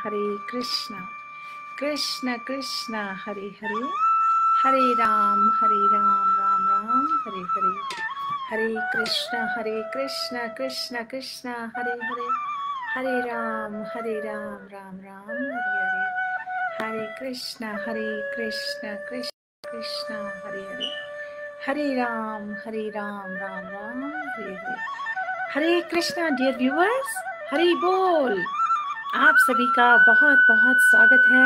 हरे कृष्णा कृष्ण कृष्ण हरे हरे, हरे राम राम राम हरे हरे, हरे कृष्ण कृष्ण कृष्ण हरे हरे, हरे राम राम राम हरे हरे, हरे कृष्ण कृष्ण कृष्ण हरे Hare, Hare Ram Ram Ram Hare Hare, Hare Krishna. Dear viewers, Hari बोल। आप सभी का बहुत बहुत स्वागत है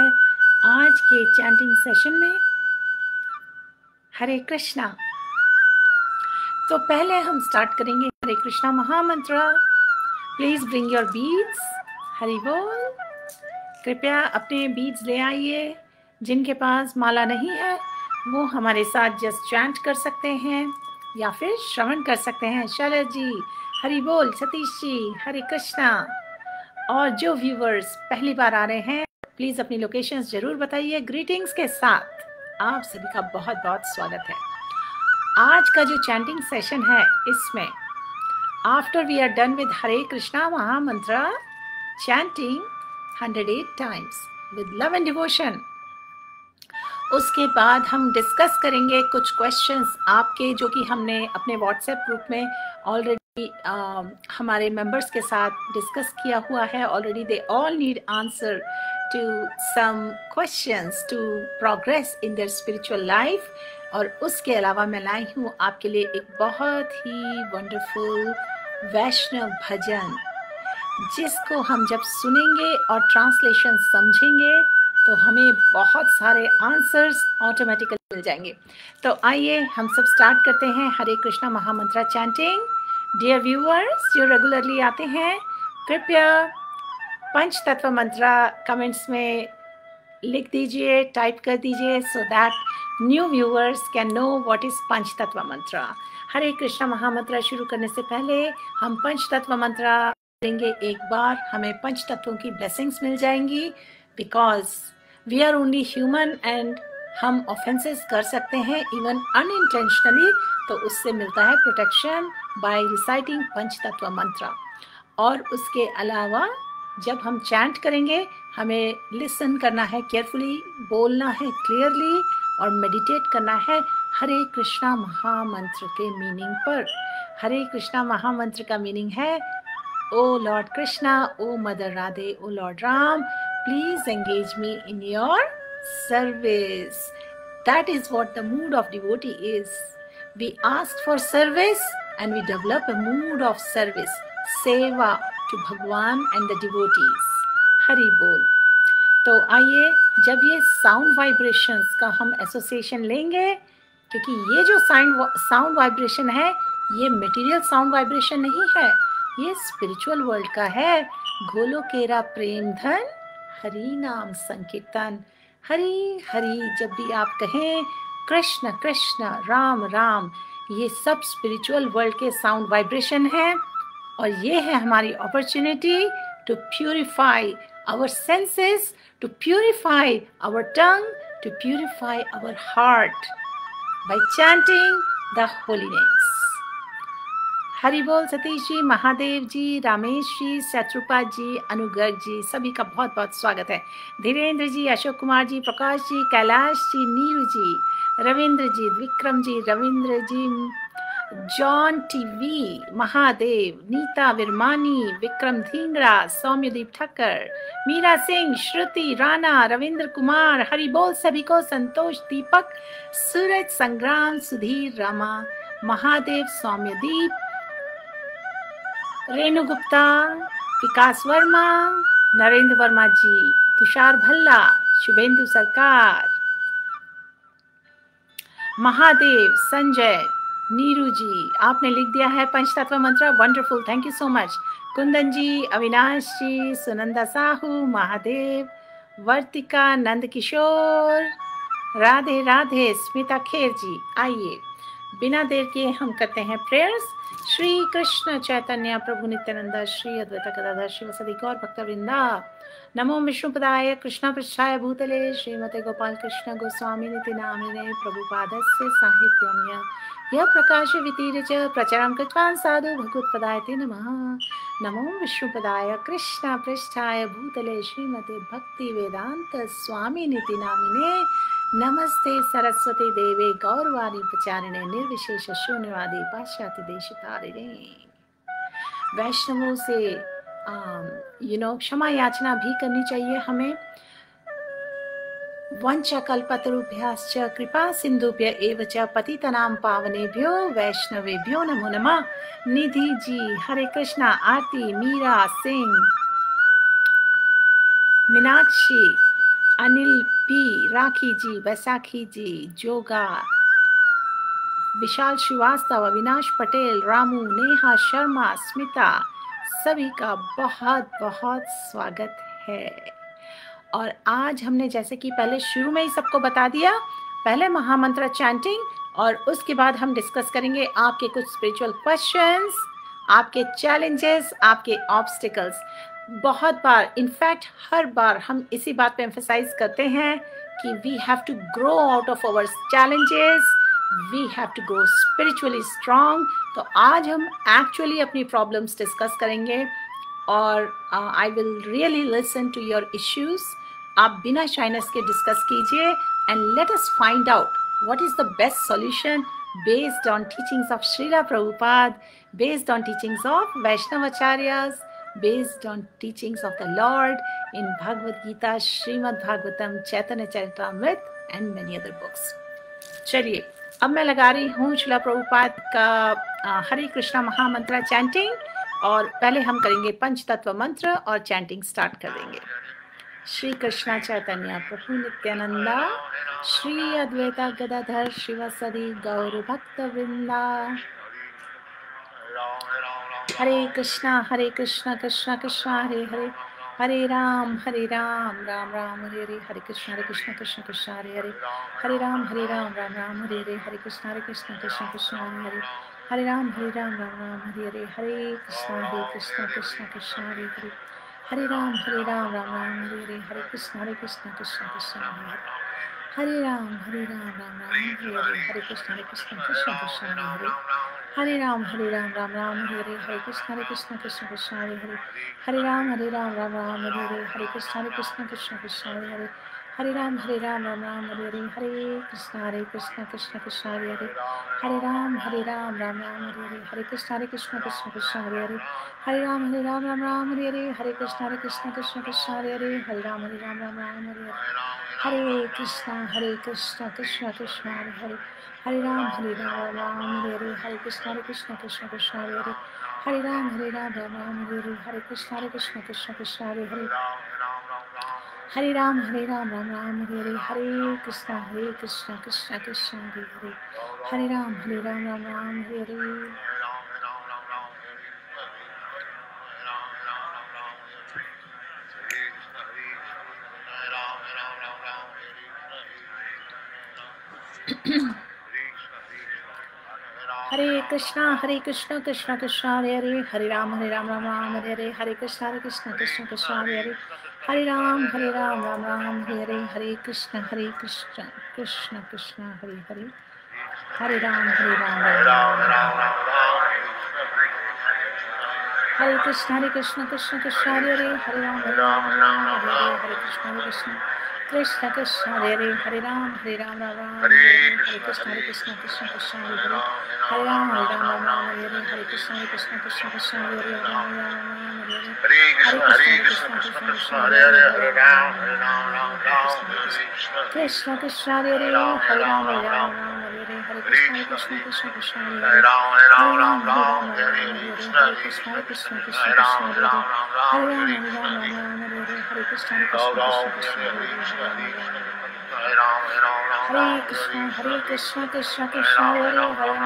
आज के चैंटिंग सेशन में। हरे कृष्णा। तो पहले हम स्टार्ट करेंगे हरे कृष्णा महामंत्र। Please bring your beads. Hari बोल। कृपया अपने बीड्स ले आइए। जिनके पास माला नहीं है वो हमारे साथ जस्ट चैंट कर सकते हैं या फिर श्रवण कर सकते हैं। शैलज जी हरि बोल, सतीश जी हरे कृष्णा। और जो व्यूवर्स पहली बार आ रहे हैं प्लीज अपनी लोकेशंस जरूर बताइए। ग्रीटिंग्स के साथ आप सभी का बहुत बहुत स्वागत है। आज का जो चैंटिंग सेशन है इसमें after we are done with Hare Krishna mahamantra chanting 108 times with love and devotion, उसके बाद हम डिस्कस करेंगे कुछ क्वेश्चंस आपके जो कि हमने अपने व्हाट्सएप ग्रुप में ऑलरेडी हमारे मेंबर्स के साथ डिस्कस किया हुआ है। Already they all need answer to some questions to progress in their spiritual life. और उसके अलावा मैं लाई हूँ आपके लिए एक बहुत ही वंडरफुल वैष्णव भजन, जिसको हम जब सुनेंगे और ट्रांसलेशन समझेंगे तो हमें बहुत सारे आंसर्स ऑटोमेटिकली मिल जाएंगे। तो आइए हम सब स्टार्ट करते हैं हरे Krishna mahamantra chanting. Dear viewers जो रेगुलरली आते हैं कृपया पंच तत्व मंत्र कमेंट्स में लिख दीजिए, टाइप कर दीजिए, so that new viewers can know what is panch tattva mantra. हरे कृष्णा महामंत्र शुरू करने से पहले हम पंच तत्व मंत्र करेंगे एक बार, हमें पंच तत्वों की ब्लेसिंग्स मिल जाएंगी। Because we are only human and हम ऑफेंसेस कर सकते हैं इवन अनइंटेंशनली, तो उससे मिलता है प्रोटेक्शन बाय रिसाइटिंग पंच तत्व मंत्र। और उसके अलावा जब हम चैंट करेंगे हमें लिसन करना है केयरफुली, बोलना है क्लियरली और मेडिटेट करना है हरे कृष्णा महामंत्र के मीनिंग पर। हरे कृष्णा महामंत्र का मीनिंग है O Lord Krishna, O mother Radhe, O Lord Ram, please engage me in your service. That is what the mood of devotee is. We ask for service and we develop a mood of service, seva to Bhagwan and the devotees. Hari Bol. तो आइए जब ये sound vibrations का हम association लेंगे, क्योंकि ये जो साउंड वाइब्रेशन है ये मटेरियल साउंड वाइब्रेशन नहीं है, ये स्पिरिचुअल वर्ल्ड का है। घोलो केरा प्रेम धन हरि नाम संकीर्तन। हरि हरि जब भी आप कहें, कृष्ण कृष्ण राम राम, ये सब स्पिरिचुअल वर्ल्ड के साउंड वाइब्रेशन है। और ये है हमारी opportunity to purify our senses, to purify our tongue, to purify our heart by chanting the holy names. Hari बोल सतीश जी, महादेव जी, रामेश जी, शत्रुपा जी, अनुगर्ग जी, सभी का बहुत बहुत स्वागत है। धीरेन्द्र जी, अशोक कुमार जी, प्रकाश जी, कैलाश जी, नीरू जी, रविंद्र जी, विक्रम जी, रविंद्र जी, जॉन टीवी, महादेव, नीता विरमानी, विक्रम धींगरा, सौम्यदीप ठक्कर, मीरा सिंह, श्रुति राणा, रविंद्र कुमार, हरि बोल सभी को, संतोष दीपक, सूरज संग्राम, सुधीर रमा, महादेव, सौम्यदीप, रेणु गुप्ता, विकास वर्मा, नरेंद्र वर्मा जी, तुषार भल्ला, शुभेंदु सरकार, महादेव, संजय, नीरू जी, आपने लिख दिया है पंचतत्व मंत्र, wonderful, thank you so much. Kundan ji, Avinash ji, Sunanda Sahu, Mahadev, Vartika, Nand Kishore, Radhe Radhe, Smita Kher ji. आइए बिना देर के हम करते हैं प्रेयर्स। श्री कृष्ण चैतन्य प्रभु नित्यानंद, श्री अद्वैत गदाधर शिवसदि गौर भक्तवृंदा, नमो विष्णुपदाय कृष्ण पृष्ठाय भूतले श्रीमते गोपाल कृष्ण गोस्वामी निति नामिने प्रभुपादस्य साहित्यम्य यः प्रकाशवितीर्य च प्रचरं कृत्वान् साधु भगवत्पदाय नमः। नमो विष्णुपदाय कृष्णपृष्ठाय भूतले श्रीमते भक्तिवेदान्त स्वामिनिति नामिने। नमस्ते सरस्वती देवे गौरवाणी प्रचारिणे निर्विशेष शून्यवादी पाश्चात्य देशतारिणे। वैष्णवों से क्षमा याचना भी करनी चाहिए हमें। वंशकल्पतरुभ्यश्च कृपा सिंधुभ्य एव च पतितनां पावनेभ्यो वैष्णवेभ्यो नमो नमः। निधि जी, हरे कृष्णा, आरती, मीरा सिंह, मीनाक्षी, अनिल पी, राखी जी, बैसाखी जी, जोगा, विशाल श्रीवास्तव, अविनाश पटेल, रामू, नेहा शर्मा, स्मिता, सभी का बहुत बहुत स्वागत है। और आज हमने जैसे कि पहले शुरू में ही सबको बता दिया, पहले महामंत्र चैंटिंग और उसके बाद हम डिस्कस करेंगे आपके कुछ स्पिरिचुअल क्वेश्चंस, आपके चैलेंजेस, आपके ऑब्स्टिकल्स। बहुत बार, इनफैक्ट हर बार हम इसी बात पे एम्फसाइज करते हैं कि we have to grow out of our challenges, we have to grow spiritually strong. तो आज हम एक्चुअली अपनी प्रॉब्लम्स डिस्कस करेंगे और I will really listen to your issues. आप बिना शाइनेस के डिस्कस कीजिए and let us find out what is the best solution based on teachings of Srila Prabhupada, based on teachings of Vaishnava acharyas, based on teachings of the Lord in Bhagavad Gita, Srimad Bhagavatam, Chaitanya Charitamrita and many other books. चलिए, अब मैं लगा रही हूँ श्रीला प्रभुपाद का हरे Krishna mahamantra chanting और पहले हम करेंगे पंचतत्व मंत्र और चैंटिंग स्टार्ट कर देंगे। श्री कृष्णा चैतन्य प्रभु नित्यानंदा, श्री अद्वैता गदाधर शिवसदि गौर भक्त वृंदा। हरे कृष्णा कृष्णा कृष्णा हरे हरे, हरे राम राम राम हरे हरे, हरे कृष्णा कृष्णा कृष्णा हरे हरे, हरे राम राम राम हरे हरे, हरे कृष्णा कृष्णा कृष्णा हरे हरे, हरे राम राम हरे हरे, हरे कृष्णा कृष्णा कृष्णा हरे हरे, हरे राम राम हरे हरे, हरे कृष्णा कृष्णा कृष्णा हरे हरे, हरे राम राम हरे हरे, हरे कृष्णा कृष्णा कृष्णा हरे हरे, हरे राम राम हरे हरे, हरे कृष्णा कृष्णा कृष्णा हरे हरे, हरे राम राम हरे हरे, हरे कृष्णा कृष्णा कृष्णा हरे हरे, हरे राम राम हरे हरे, हरे कृष्णा कृष्णा कृष्णा हरे हरे, हरे राम हरे हरे, हरे कृष्णा कृष्णा कृष्णा हरे हरे, हरे राम हरे हरे, हरे कृष्णा कृष्णा कृष्णा हरे हरे, हरे राम हरे हरे, हरे कृष्णा कृष्णा कृष्णा हरे हरे, हरे राम हरे हरे, हरे कृष्णा कृष्णा कृष्णा हरे हरे, हरे राम हरे हरे, हरे कृष्णा कृष्णा कृष्णा हरे हरे, हरे राम हरे हरे, हरे कृष्णा कृष्णा कृष्णा हरे हरे, हरे राम हरे हरे। हरे कृष्णा कृष्णा कृष्णा हरे हरे, हरे राम हरे राम हरे हरे, हरे कृष्णा कृष्णा कृष्णा हरे हरे, हरे राम हरे राम हरे हरे, हरे कृष्णा कृष्णा कृष्णा हरे हरे, हरे राम हरे कृष्णा कृष्णा कृष्णा हरे हरे, हरे राम हरे हरे, हरे कृष्णा कृष्णा कृष्णा हरे हरे, हरे राम हरे हरे, हरे कृष्णा कृष्णा कृष्णा हरे हरे, हरे राम हरे हरे, हरे कृष्णा कृष्णा कृष्णा हरे हरे, हरे कृष्णा कृष्णा हरे हरे, हरे राम कृष्णा कृष्णा हरे हरे, हरे राम हरे हरे, हरे कृष्णा कृष्णा हरे हरे, हरे राम हरे कृष्णा कृष्णा कृष्णा हरे हरे, हरे राम हरे हरे, कृष्णा कृष्णा हरे कृष्णा कृष्णा कृष्णा हरे हरे, हरे राम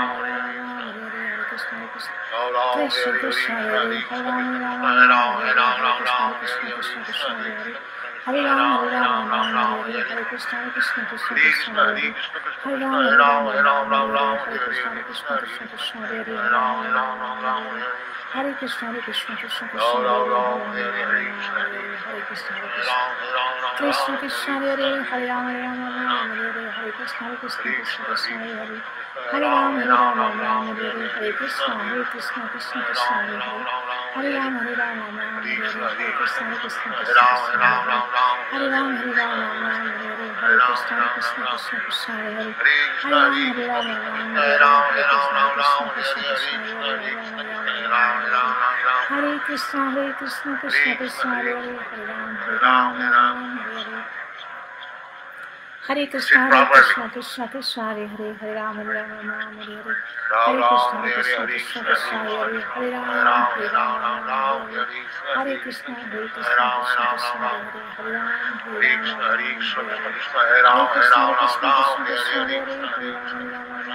हरे कृष्णा कृष्णा हरे हरे, हरे राम कृष्णा कृष्णा हरे हरे, Hare Ram, Hare Ram, Ram Ram, Hare Hare, Hare Krishna, Krishna Krishna, Krishna Hare Hare, Hare Ram, Hare Ram, Ram Ram, Hare Hare, Hare Krishna, Krishna Krishna, Krishna Hare Hare, Hare Ram, Hare Ram, Ram Ram, Hare Hare, Hare Krishna, Krishna Krishna, Krishna Hare Hare, Hare Ram, Hare Ram, Ram Ram, Hare Hare, Hare Krishna, Krishna Krishna Hare Hare, Hare Ram, Hare Ram, Ram Ram, Hare Hare, Hare Krishna, Krishna Krishna, Krishna Hare Hare, Hare Ram, Hare Ram, Ram Ram, Hare Hare, Hare Krishna, Krishna Krishna, Krishna Hare Hare, Hare Ram, Hare Ram, Ram Ram, Hare Hare, Hare Krishna, Krishna Krishna, Krishna Hare Hare, Hare Ram, Hare Ram, Ram Ram, Hare Hare, Hare Krishna, Krishna Krishna, Krishna Hare Hare, Hare Ram, Hare Ram, Ram Ram, Hare Hare, Hare Krishna, Krishna Krishna,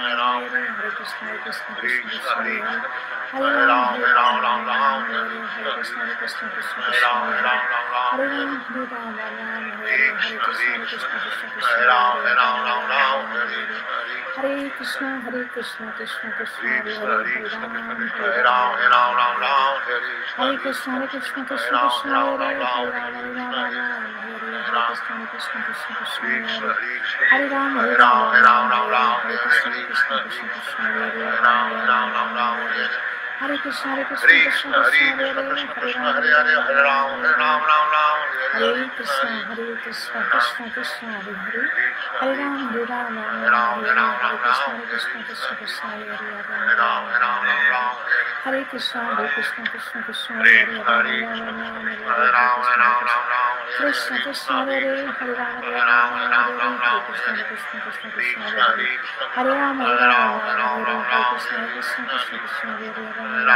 Krishna Hare Hare, Hare Krishna, Krishna Krishna, Hare Hare, Hare Ram, Hare Ram, Ram Hare Hare. Hare Krishna, Krishna Krishna, Hare Hare, Hare Ram, Hare Ram, Ram Hare Hare, Hare Krishna, Krishna Krishna, Hare Hare, Hare Ram, Hare Ram, Ram Hare Hare, Hare Krishna, Krishna Krishna, Hare Hare, Hare Ram, Hare Ram, Ram Hare Hare, Hare Krishna, Krishna Krishna, Hare Hare, Hare Ram, Hare Ram, Ram Hare Hare, Hare Krishna, Krishna Krishna, Hare Hare, Hare Ram, Hare Ram, Ram Hare Hare, Hare Krishna, Krishna Krishna, Hare Hare, Hare Ram, Hare Ram, Ram Hare Hare, Hare Krishna, Krishna Krishna, Hare Krishna, Krishna Krishna, Hare Hare, Hare Ram, Hare Krishna, Krishna Krishna, Hare Hare, Hare Ram, Hare Ram, Hare Krishna, Krishna Krishna, Hare Ram, Hare Ram, Hare Krishna, Krishna Krishna, Hare Hare, Hare Ram,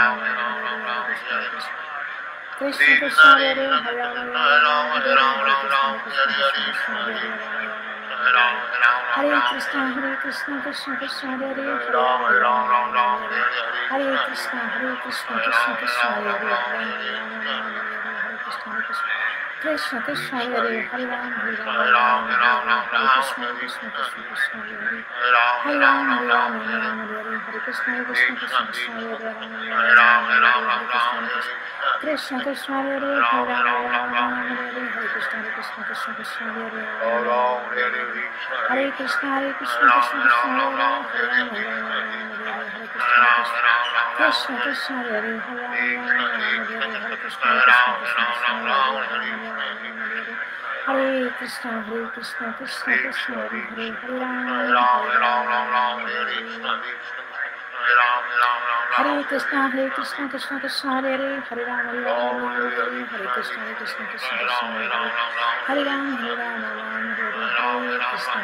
Hare Krishna, Krishna Krishna, Hare Hare, Hare Ram, Hare Krishna, Krishna Krishna, Hare Hare, Hare Ram, Hare Ram, Hare Krishna, Krishna Krishna, Hare Hare, Hare Krishna, Krishna Krishna, Hare Hare, Hare Krishna, Krishna Hare Hare, Hare Ram, Hare Krishna, Krishna Krishna, Hare Ram, Hare Krishna, Krishna Krishna, Hare Hare, Krishna Krishna, Hare Hare, Hare Ram, Hare Krishna, Krishna Krishna, Hare Hare, Hare Krishna, Krishna Krishna, Hare Hare, Hare Krishna, Krishna Hare Hare, Hare Ram, Hare Krishna, Krishna Krishna, Hare Hare, Hare Ram, Hare Krishna, Krishna Krishna, Hare Hare, Krishna Krishna, Hare Hare, Hare Ram, Hare Krishna, Krishna Krishna, Hare Hare, Hare Krishna, Krishna Krishna, Hare Hare, Krishna Krishna, Hare Hare, Hare Krishna, Hare Krishna, Krishna Krishna, Hare Hare, Hare Ram, Hare Krishna, Krishna Krishna, Hare Hare, Hare Ram, Hare Krishna, Krishna Krishna, Hare Ram, Hare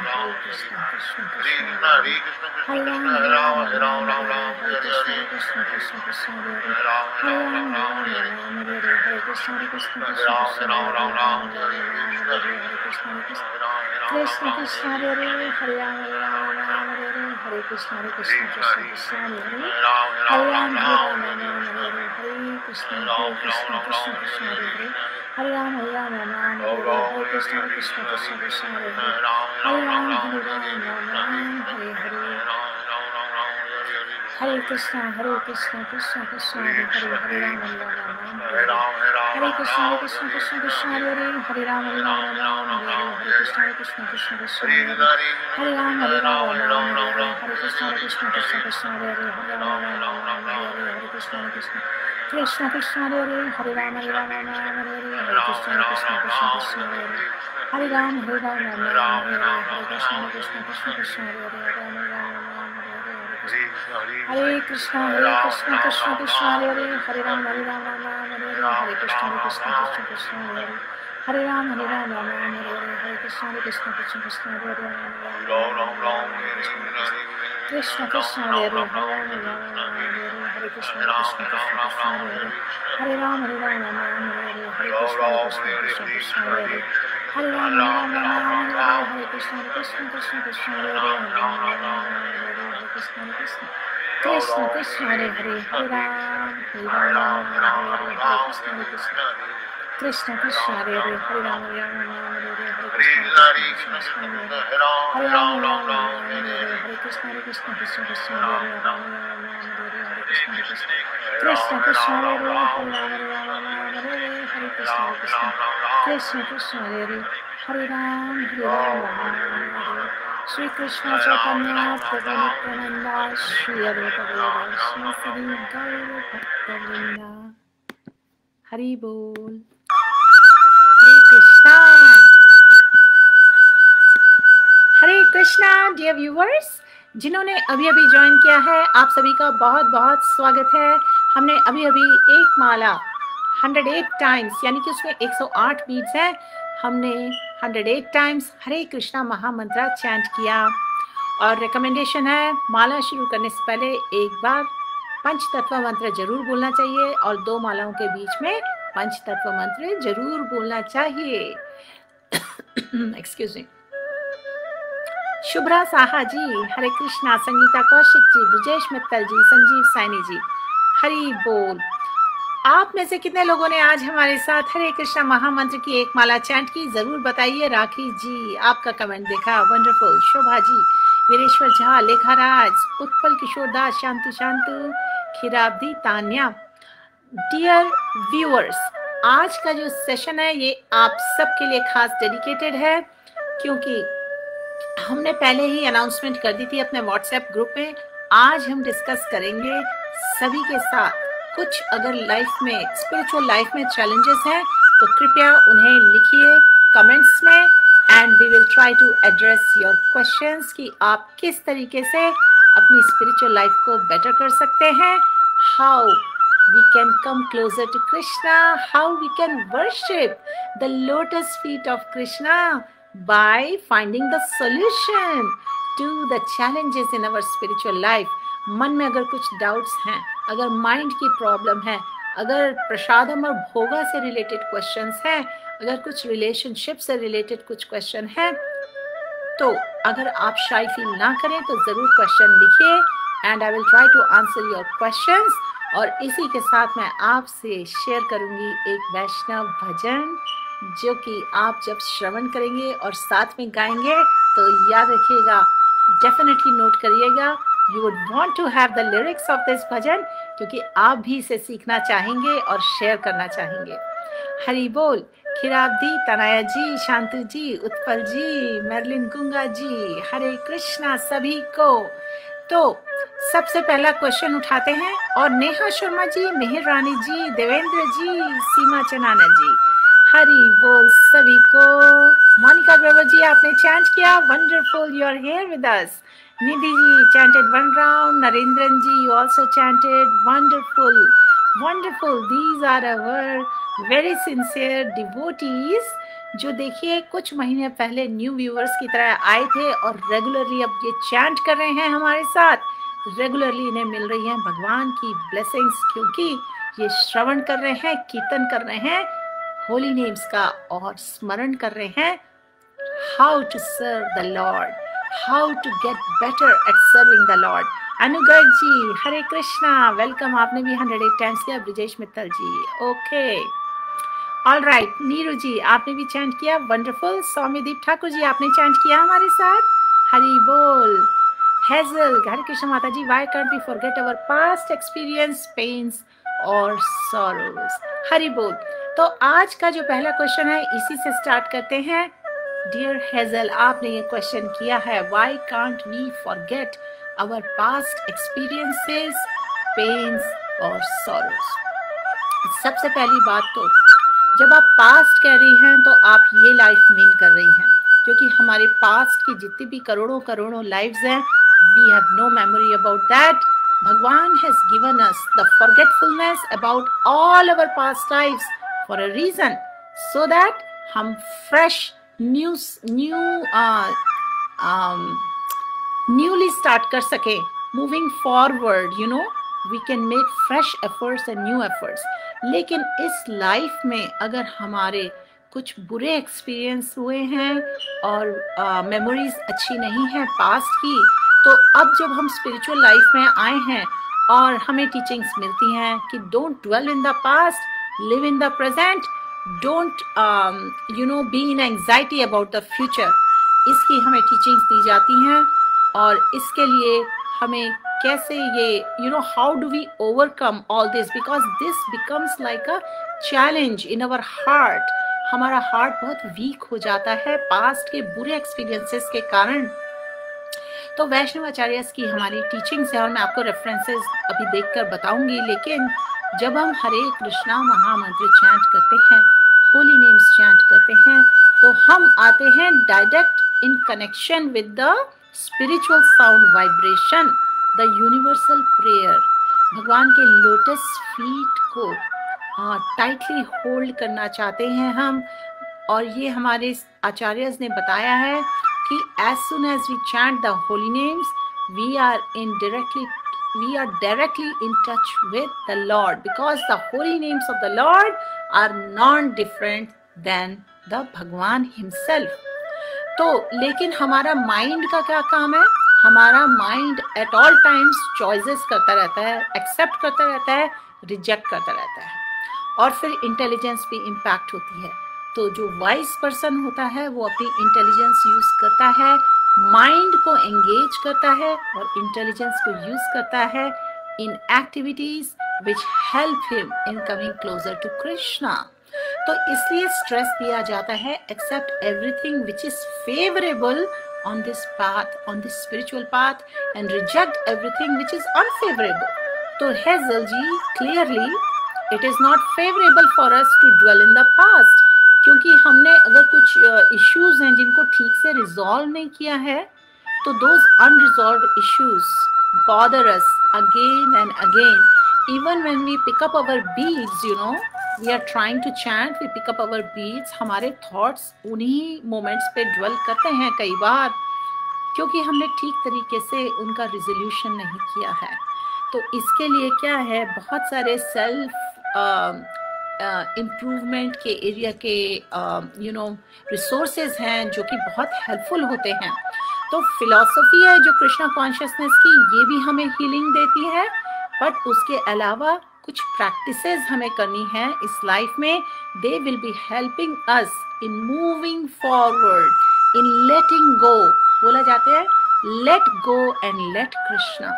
Krishna, Krishna Krishna, Hare Ram, Hare Krishna, Krishna Krishna, Hare Ram, Hare Krishna, Krishna Krishna, Krishna Krishna, Hare Hare, Hare Ram, Hare Krishna, Krishna Krishna, Hare Hare, Hare Ram, Hare Krishna, Krishna Krishna, Hare Hare, Hare Ram, Hare Krishna, Krishna Krishna, Hare Hare, Hare Ram, Hare Hare, Hare Krishna, Krishna Krishna, Hare Hare, Hare Ram, Hare Krishna, Krishna Krishna, Hare Hare, Hare Ram, Hare Krishna, Krishna Krishna, Hare Ram, Hare Krishna, Krishna Krishna, Hare Hare, Hare Krishna, Krishna Krishna, Hare Hare, Hare Ram, Hare Krishna, Krishna Krishna, Hare Ram, Hare Krishna, Krishna Krishna, Hare Hare, Hare Krishna, Krishna Krishna, Hare Hare, Hare Ram, Hare Krishna, Krishna Krishna, Hare Ram, Hare Krishna, Krishna Krishna, Hare Hare, Krishna Krishna, Hare Hare, Hare Krishna, Krishna Krishna, Hare Ram, Hare Krishna, Krishna Krishna, Hare Ram, Hare Krishna, Krishna Krishna, Hare Hare, Krishna Krishna, Hare Hare, Hare Ram, Hare Krishna, Krishna Krishna Krishna हरे हरे हरे राम राम हरे हरे हरे कृष्ण हरे राम हरे कृष्ण हरे कृष्ण कृष्ण कृष्ण हरे राम हरे हरे कृष्ण कृष्ण कृष्ण हरे हरे हरे राम हरे हरे कृष्ण कृष्ण हरे हरे राम श्री कृष्ण चैतन्य प्रभु नित्यानंद श्री अद्वैत गदाधर श्री गौर भक्तवृंद। हरि बोल। हरे Krishna. Hare Krishna dear viewers, जिन्होंने अभी अभी join किया है आप सभी का बहुत बहुत स्वागत है। हमने अभी अभी एक माला 108 टाइम्स यानी कि उसमें 108 बीट्स हैं, हमने 108 टाइम्स हरे कृष्णा महामंत्र चैंट किया। और रिकमेंडेशन है माला शुरू करने से पहले एक बार पंच तत्व मंत्र जरूर बोलना चाहिए और 2 मालाओं के बीच में पंच तत्व मंत्र जरूर बोलना चाहिए। Excuse me. शुभ्रा साहा जी, हरे कृष्णा। संगीता कौशिक जी, ब्रजेश मित्तल जी, संजीव सैनी जी, हरि बोल। आप में से कितने लोगों ने आज हमारे साथ हरे कृष्णा महामंत्र की एक माला चैंट की, जरूर बताइए। राखी जी, आपका कमेंट देखा, वंडरफुल। शोभा जी, वीरेश्वर झा, लेखा राज, उत्पल किशोर दास, शांतु शांतु, खिराब्दी, तान्या। डियर व्यूअर्स, आज का जो सेशन है ये आप सबके लिए खास डेडिकेटेड है, क्योंकि हमने पहले ही अनाउंसमेंट कर दी थी अपने व्हाट्सएप ग्रुप में। आज हम डिस्कस करेंगे सभी के साथ कुछ अगर लाइफ में स्पिरिचुअल लाइफ में चैलेंजेस हैं तो कृपया उन्हें लिखिए कमेंट्स में and we will try to address your questions कि आप किस तरीके से अपनी स्पिरिचुअल लाइफ को बेटर कर सकते हैं, how we can come closer to Krishna, how we can worship the lotus feet of Krishna by finding the solution to the challenges in our spiritual life. मन में अगर कुछ डाउट्स हैं, अगर माइंड की प्रॉब्लम है, अगर प्रसादम और भोगा से रिलेटेड क्वेश्चंस हैं, अगर कुछ रिलेशनशिप से रिलेटेड कुछ क्वेश्चन हैं, तो अगर आप शाय फील ना करें तो जरूर क्वेश्चन लिखिए and I will try to answer your questions. और इसी के साथ मैं आपसे शेयर करूंगी एक वैष्णव भजन जो कि आप जब श्रवण करेंगे और साथ में गाएंगे तो याद रखिएगा, डेफिनेटली नोट करिएगा, you would want to have the lyrics of this bhajan, क्योंकि आप भी इसे सीखना चाहेंगे और शेयर करना चाहेंगे। हरि बोल। खिराब्दी, तनाया जी, शांतु जी, उत्पल जी, मेरलिन गुंगा जी, हरे कृष्णा सभी को। तो सबसे पहला क्वेश्चन उठाते हैं और नेहा शर्मा जी, मेहर रानी जी, देवेंद्र जी, सीमा चनाना जी, हरि बोल सभी को। मोनिका ग्रोवर जी, आपने चैंट किया, wonderful, you are here with us. Nidhi ji chanted 1 round, Narendran ji you also chanted, wonderful wonderful. These are our very sincere devotees जो देखिए कुछ महीने पहले न्यू व्यूअर्स की तरह आए थे और रेगुलरली अब ये चैंट कर रहे हैं हमारे साथ। रेगुलरली इन्हें मिल रही हैं भगवान की ब्लेसिंग्स, क्योंकि ये श्रवण कर रहे हैं, कीर्तन कर रहे हैं होली नेम्स का और स्मरण कर रहे हैं how to serve the Lord, how to get better at serving the Lord. Anugarh ji, Hare Krishna, welcome. आपने भी 108 टाइम्स किया। Brajesh Mittal ji, okay, all right. Neeru ji, आपने भी चैंट किया, वंडरफुल। सौम्यदीप ठाकुर जी, आपने चैंट किया हमारे साथ, हरि बोल। हेजल, हरे कृष्ण माता जी, why can't we forget our past experience, pains और सॉरोज, हरि बोल। तो आज का जो पहला क्वेश्चन है इसी से स्टार्ट करते हैं। डियर हेजल, आपने ये क्वेश्चन किया है, why can't we forget our past experiences, pains और सॉरोज। सबसे पहली बात तो जब आप पास्ट कह रही हैं तो आप ये लाइफ मीन कर रही हैं, क्योंकि हमारे पास्ट की जितनी भी करोड़ों करोड़ों लाइव्स हैं, we have no memory about that. Bhagwan has given us the forgetfulness about all our past lives for a reason, so that हम फ्रेश न्यूली स्टार्ट कर सके, moving forward, you know, we can make fresh efforts and new efforts. लेकिन इस life में अगर हमारे कुछ बुरे एक्सपीरियंस हुए हैं और मेमोरीज अच्छी नहीं है पास्ट की, तो अब जब हम स्पिरिचुअल लाइफ में आए हैं और हमें टीचिंग्स मिलती हैं कि don't dwell in the past, live in the present, don't be in anxiety about the future, इसकी हमें टीचिंग्स दी जाती हैं। और इसके लिए हमें कैसे ये how do we overcome all this, because this becomes like a challenge in our heart. हमारा हार्ट बहुत वीक हो जाता है पास्ट के बुरे एक्सपीरियंसेस के कारण। तो वैष्णव आचार्य की हमारी टीचिंग्स है, और मैं आपको रेफरेंसेस अभी देखकर बताऊंगी। लेकिन जब हम हरे कृष्णा महामंत्र चैंट करते हैं, होली नेम्स चैंट करते हैं, तो हम आते हैं direct in connection with the spiritual sound vibration, the universal prayer. भगवान के लोटस फीट को टाइटली होल्ड करना चाहते हैं हम। और ये हमारे आचार्यस ने बताया है कि as soon as we chant the holy names, we are directly in touch with the Lord, because the holy names of the Lord are non-different than the Bhagwan himself. तो लेकिन हमारा माइंड का क्या काम है? हमारा mind at all times choices करता रहता है, एक्सेप्ट करता रहता है, रिजेक्ट करता रहता है, और फिर इंटेलिजेंस भी इम्पैक्ट होती है। तो जो वाइज पर्सन होता है वो अपनी इंटेलिजेंस यूज करता है, माइंड को एंगेज करता है और इंटेलिजेंस को यूज करता है in activities which help him in coming closer to Krishna. तो इसलिए स्ट्रेस दिया जाता है, except everything which is favourable on this path, on this spiritual path, and reject everything which is unfavorable. तो Hazel ji, clearly it is not favorable for us to dwell in the past, क्योंकि हमने अगर कुछ issues हैं जिनको ठीक से resolve नहीं किया है, तो those unresolved issues bother us again and again. Even when we pick up our beads, we are trying to chant, we pick up our beads, हमारे thoughts उन्हीं moments पे dwell करते हैं कई बार, क्योंकि हमने ठीक तरीके से उनका resolution नहीं किया है। तो इसके लिए क्या है, बहुत सारे self improvement के एरिया के resources हैं जो कि बहुत helpful होते हैं। तो philosophy है जो कृष्णा कॉन्शियसनेस की, ये भी हमें healing देती है, बट उसके अलावा कुछ प्रैक्टिसेस हमें करनी है इस लाइफ में। They will be helping us in moving forward, in letting go. बोला जाता है let go and let Krishna.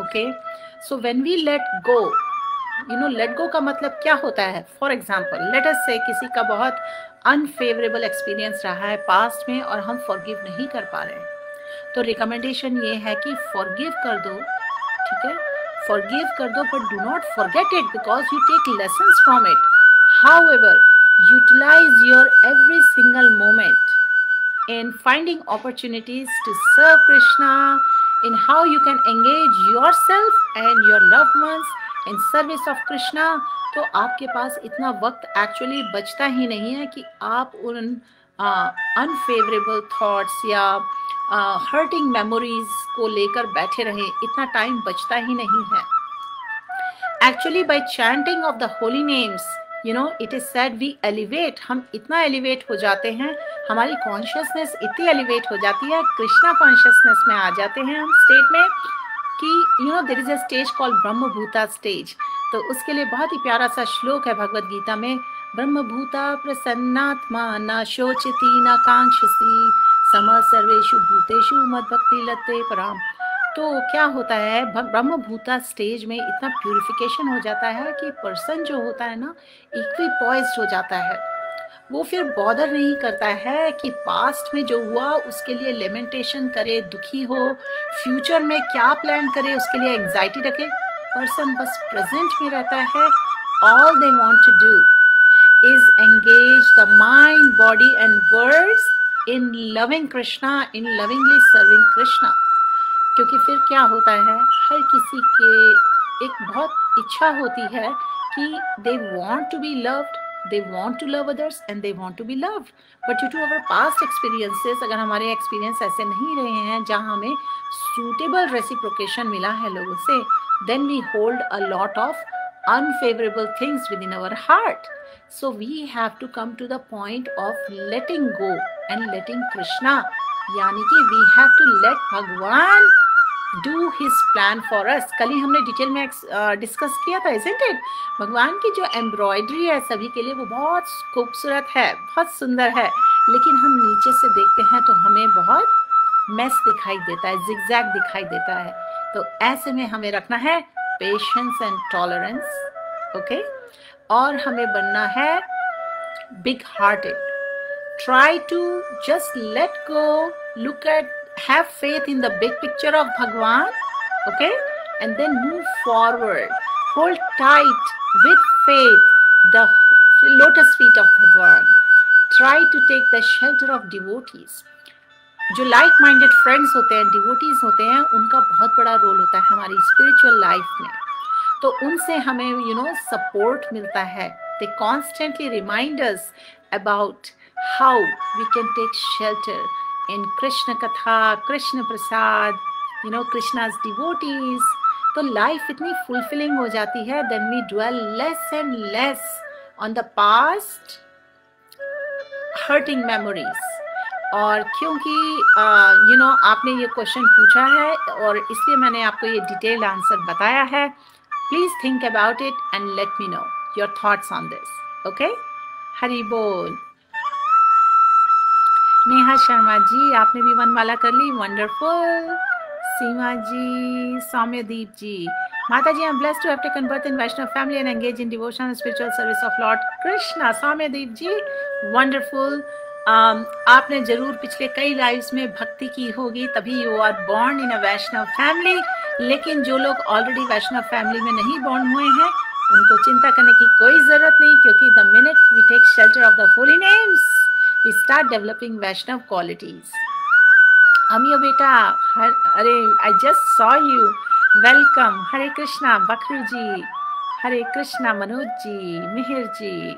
Okay, so when we let go, let go का मतलब क्या होता है? फॉर एग्जाम्पल, लेट अस से किसी का बहुत अनफेवरेबल एक्सपीरियंस रहा है पास्ट में और हम फॉरगिव नहीं कर पा रहे हैं, तो रिकमेंडेशन ये है कि फॉरगिव कर दो, ठीक है, forgive कर दो, but do not forget it, because you take lessons from it. However, utilize your every single moment in finding opportunities to serve Krishna, in how you can engage yourself and your loved ones in service of Krishna. तो आपके पास इतना वक्त actually बचता ही नहीं है कि आप उन unfavorable thoughts या हर्टिंग मेमोरीज को लेकर बैठे रहे, इतना टाइम बचता ही नहीं है। Actually by chanting of the holy names, it is said we elevate, हम इतना एलिवेट हो जाते हैं, हमारी कॉन्शियसनेस इतनी एलिवेट हो जाती है, कृष्णा कॉन्शियसनेस में आ जाते हैं हम स्टेट में कि there is a stage called brahma bhuta stage. तो उसके लिए बहुत ही प्यारा सा श्लोक है भगवद गीता में, ब्रह्म भूता प्रसन्नात्मा न शोचति न कांक्षसी सम सर्वेषु भूतेषु मद भक्ति लते पराम। तो क्या होता है, ब्रह्म भूता स्टेज में इतना प्यूरिफिकेशन हो जाता है कि पर्सन जो होता है ना, इक्विपॉइज्ड हो जाता है। वो फिर बॉदर नहीं करता है कि पास्ट में जो हुआ उसके लिए लेमेंटेशन करे, दुखी हो, फ्यूचर में क्या प्लान करे उसके लिए एंग्जाइटी रखे। पर्सन बस प्रेजेंट में रहता है। All they want to do is engage the mind, body and words in loving Krishna, in lovingly serving Krishna. क्योंकि फिर क्या होता है, हर किसी के एक बहुत इच्छा होती है कि they want to be loved, they want to love others and they want to be loved, but due to our past experiences, अगर हमारे एक्सपीरियंस ऐसे नहीं रहे हैं जहाँ हमें suitable reciprocation मिला है लोगों से, then we hold a lot of unfavorable things within our heart. So we have to come to the point of letting go and letting Krishna, यानी कि we have to let भगवान do his plan for us. कल ही हमने detail में discuss किया था, isn't it? भगवान की जो एम्ब्रॉयडरी है सभी के लिए वो बहुत खूबसूरत है, बहुत सुंदर है, लेकिन हम नीचे से देखते हैं तो हमें बहुत मेस दिखाई देता है, जिगजैग दिखाई देता है। तो ऐसे में हमें रखना है पेशेंस एंड टॉलरेंस, ओके? और हमें बनना है big hearted. Try to just let go, look at, have faith in the big picture of Bhagwan, okay? And then move forward. Hold tight with faith the lotus feet of Bhagwan. Try to take the shelter of devotees. जो like minded friends होते हैं, devotees होते हैं, उनका बहुत बड़ा role होता है हमारी स्पिरिचुअल लाइफ में। तो उनसे हमें सपोर्ट मिलता है। They constantly remind us about how we can take shelter in Krishna katha, Krishna prasad, Krishna's devotees. तो लाइफ इतनी फुलफिलिंग हो जाती है, then we dwell less and less on the past hurting memories. और क्योंकि आपने ये क्वेश्चन पूछा है और इसलिए मैंने आपको ये डिटेल आंसर बताया है। Please think about it and let me know your thoughts on this, okay? Hari बोल। नेहा शर्मा जी, आपने भी वनमाला कर ली, वंडरफुल। सीमा जी, सौम्यदीप जी, माता जी, I am blessed to have taken birth in Vaishnav family and engage in devotion and spiritual service of Lord Krishna. Soumyadeep ji, wonderful. आपने जरूर पिछले कई लाइव्स में भक्ति की होगी, तभी you are born in a Vaishnava family. लेकिन जो लोग ऑलरेडी वैष्णव फैमिली में नहीं बॉर्न हुए हैं, उनको चिंता करने की कोई जरूरत नहीं, क्योंकि the minute we take shelter of the holy names we start developing Vaishnav qualities. Amiyo बेटा, अरे I just saw you, welcome. Hare Krishna बकरू जी, हरे कृष्णा मनोज जी, मिहिर जी,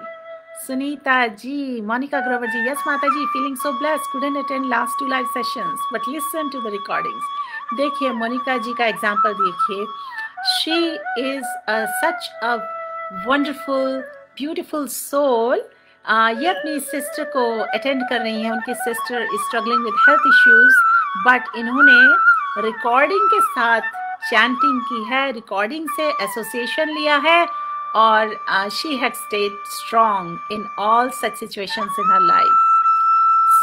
सुनीता जी, मोनिका ग्रोवर जी, यस माता जी, feeling so blessed, couldn't attend last 2 live sessions but listen to the recordings. देखिए Monica ji का example देखिए, she is such a wonderful beautiful soul. ये अपनी सिस्टर को अटेंड कर रही हैं, उनकी sister is struggling with health issues, but इन्होंने रिकॉर्डिंग के साथ चैंटिंग की है, रिकॉर्डिंग से एसोसिएशन लिया है, और she had stayed strong in all such situations in her life.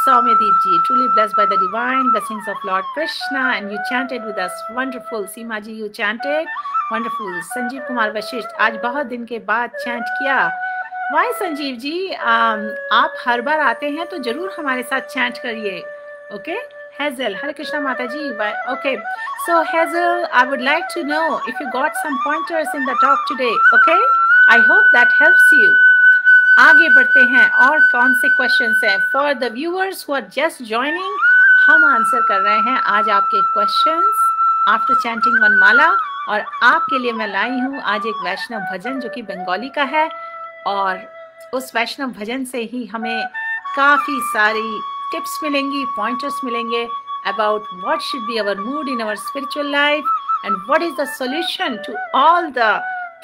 Soumyadeep ji, truly blessed by the divine blessings of Lord Krishna, and you chanted with us. Wonderful. Seema ji, you chanted. Wonderful. Sanjeev Kumar Vashisht, आज बहुत दिन के बाद chant किया। Why Sanjeev ji? आप हर बार आते हैं तो जरूर हमारे साथ चैंट करिए, okay? Hazel, Hare Krishna Mataji. Okay, so Hazel, I would like to know if you got some pointers in the talk today, okay? I hope that helps you. आगे बढ़ते हैं, और कौन से क्वेश्चंस हैं? For the viewers who are just joining, हम answer कर रहे हैं आज आपके क्वेश्चंस आफ्टर चैंटिंग वनमाला। और आपके लिए मैं लाई हूँ आज एक वैष्णव भजन जो कि बंगाली का है, और उस वैष्णव भजन से ही हमें काफ़ी सारी टिप्स मिलेंगी, पॉइंटर्स मिलेंगे about what should be our mood in our spiritual life and what is the solution to all the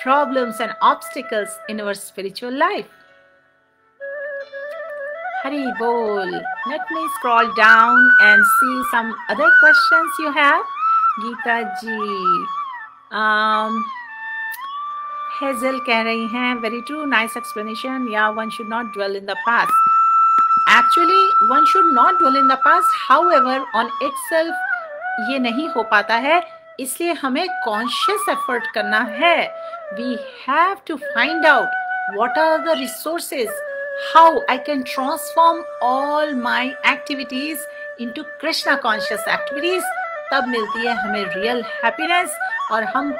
problems and obstacles in our spiritual life. Hari Bol. Let me scroll down and see some other questions you have. Geeta ji. Hazel कह रही हैं, very true, nice explanation. Yeah, one should not dwell in the past. Actually, one should not dwell in the past. However, on itself ये नहीं हो पाता है, इसलिए हमें conscious effort करना है. We have to find out what are the resources, how I can transform all my activities into Krishna conscious activities. तब मिलती है हमें real happiness, और हम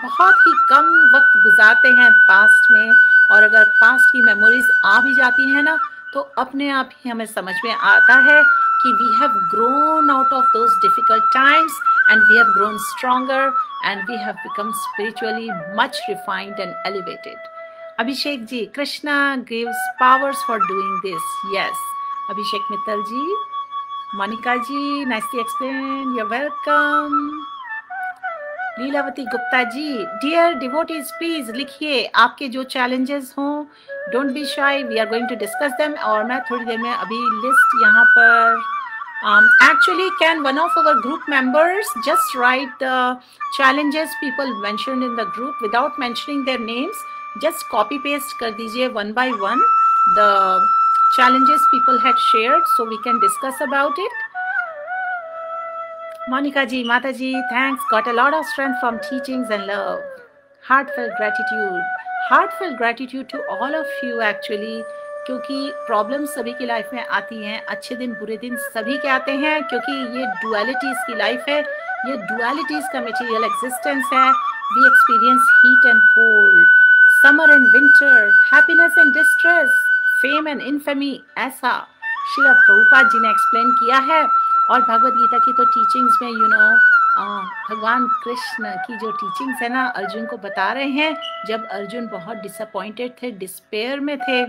बहुत ही कम वक्त गुजारते हैं पास्ट में, और अगर पास्ट की मेमोरीज आ भी जाती हैं ना, तो अपने आप ही हमें समझ में आता है कि we have grown out of those difficult times and we have grown stronger and we have become spiritually much refined and elevated. Abhishek ji, Krishna gives powers for doing this. Yes, Abhishek Mittal ji. Monika ji, nicely explain, you are welcome. Leelavati Gupta ji, dear devotees please लिखिए आपके जो challenges हों, don't be shy, we are going to discuss them. और मैं थोड़ी देर में अभी list यहाँ पर Actually, can one of our group members just write the challenges people mentioned in the group without mentioning their names? Just copy paste kar dijiye one by one the challenges people had shared so we can discuss about it. Monica ji, Mata ji, thanks. Got a lot of strength from teachings and love. Heartfelt gratitude to all of you actually. क्योंकि problems सभी की life में आती हैं, अच्छे दिन बुरे दिन सभी के आते हैं, क्योंकि ये डुअलिटीज की लाइफ है, ये डुअलिटीज का मटेरियल एग्जिस्टेंस है. We experience heat and cold, summer and winter, happiness and distress, fame and infamy. ऐसा श्रील प्रभुपाद जी ने एक्सप्लेन किया है. और भगवद गीता की तो टीचिंग्स में भगवान कृष्ण की जो टीचिंग्स है ना, अर्जुन को बता रहे हैं. जब अर्जुन बहुत डिसअपॉइंटेड थे, डिस्पेयर में थे,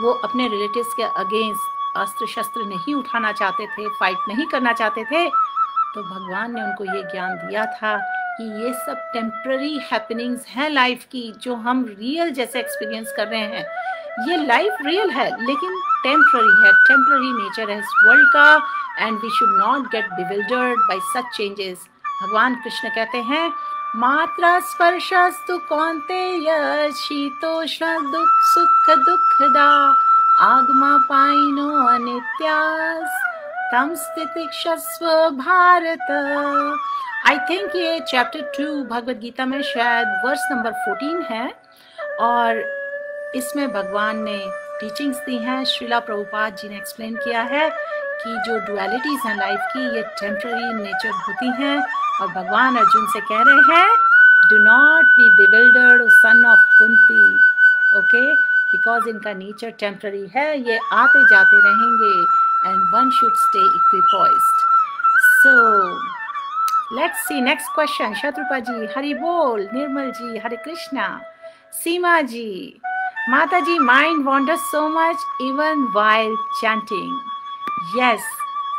वो अपने रिलेटिव्स के अगेंस्ट अस्त्र शस्त्र नहीं उठाना चाहते थे, फाइट नहीं करना चाहते थे, तो भगवान ने उनको ये ज्ञान दिया था कि ये सब टेम्पररी हैपनिंग्स हैं लाइफ की, जो हम रियल जैसे एक्सपीरियंस कर रहे हैं. ये लाइफ रियल है लेकिन टेम्पररी है, टेम्पररी नेचर है इस वर्ल्ड का, and we should not get bewildered by such changes. भगवान कृष्ण कहते हैं, मात्रा स्पर्शस्तु कौन्तेय शीतोष्ण दुख सुख दुखदा आगमा पाइनो अनित्यास तम स्थितिक्षस्व भारत. आई थिंक ये चैप्टर 2 भगवद गीता में शायद वर्स नंबर 14 है, और इसमें भगवान ने टीचिंग्स दी हैं. श्रीला प्रभुपाद जी ने एक्सप्लेन किया है कि जो डुअलिटीज हैं लाइफ की, ये टेम्पररी नेचर होती हैं. और भगवान अर्जुन से कह रहे हैं, do not be bewildered son of Kunti, okay, because इनका नेचर टेम्पररी है, ये आते जाते रहेंगे, and one should stay equipoised. So let's see next question. Shatrupa ji Hari बोल, निर्मल जी हरे कृष्णा, सीमा जी, माता जी, mind wanders so much even while chanting. Yes,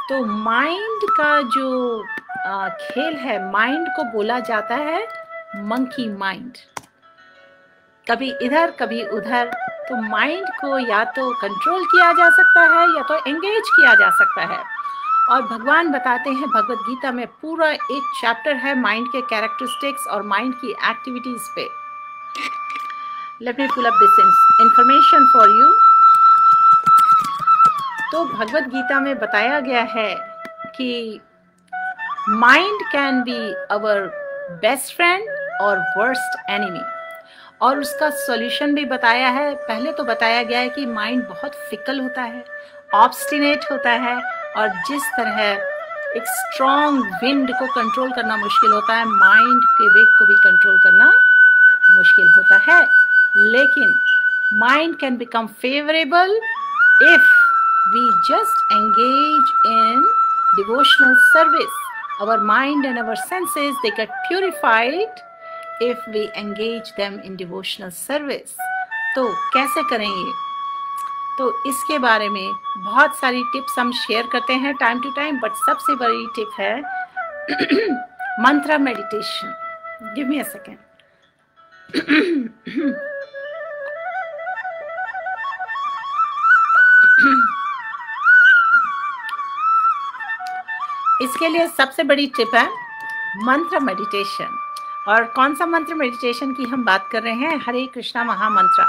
तो माइंड का जो खेल है, माइंड को बोला जाता है मंकी माइंड. कभी इधर कभी उधर. तो माइंड को या तो कंट्रोल किया जा सकता है या तो एंगेज किया जा सकता है. और भगवान बताते हैं भगवद गीता में पूरा एक चैप्टर है माइंड के कैरेक्टरिस्टिक्स और माइंड की एक्टिविटीज पे. Let me pull up this information for you. तो भगवद गीता में बताया गया है कि mind can be our best friend और वर्स्ट एनिमी. और उसका सॉल्यूशन भी बताया है. पहले तो बताया गया है कि माइंड बहुत फिकल होता है, ऑब्स्टिनेट होता है, और जिस तरह एक स्ट्रॉन्ग विंड को कंट्रोल करना मुश्किल होता है, माइंड के वेग को भी कंट्रोल करना मुश्किल होता है. लेकिन mind can become favourable if we just engage in devotional service. Our mind and our senses, they get purified if we engage them in devotional service. तो कैसे करेंगे? तो इसके बारे में बहुत सारी टिप्स हम शेयर करते हैं टाइम टू टाइम, बट सबसे बड़ी टिप है मंत्र meditation. Give me a second. इसके लिए सबसे बड़ी टिप है मंत्र मेडिटेशन. और कौन सा मंत्र मेडिटेशन की हम बात कर रहे हैं? हरे कृष्णा महामंत्र.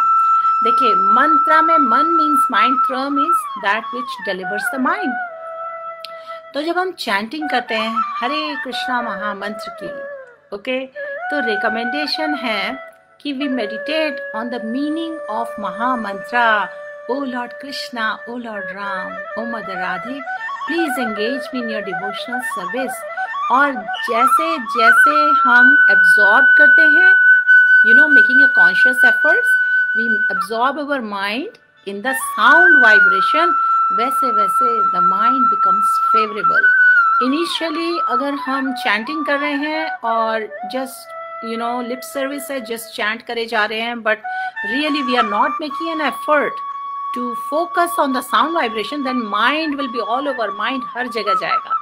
देखिए, मंत्रा में मन मीन्स माइंड, त्र means that which delivers the mind. तो जब हम चैंटिंग करते हैं हरे कृष्णा महामंत्र की, ओके, तो रिकमेंडेशन है कि we meditate on the meaning of mahamantra. O Lord Krishna, O Lord Ram, O mother Radhe, please engage me in your devotional service. और जैसे जैसे हम एब्जॉर्ब करते हैं, you know, making a conscious efforts, we absorb our mind in the sound vibration, वैसे वैसे the mind becomes favourable. Initially अगर हम चैंटिंग कर रहे हैं और just you know lip service है, जस्ट चैंट करे जा रहे हैं, but really we are not making an effort to focus on the sound vibration, then mind will be all over. Mind हर जगह जाएगा.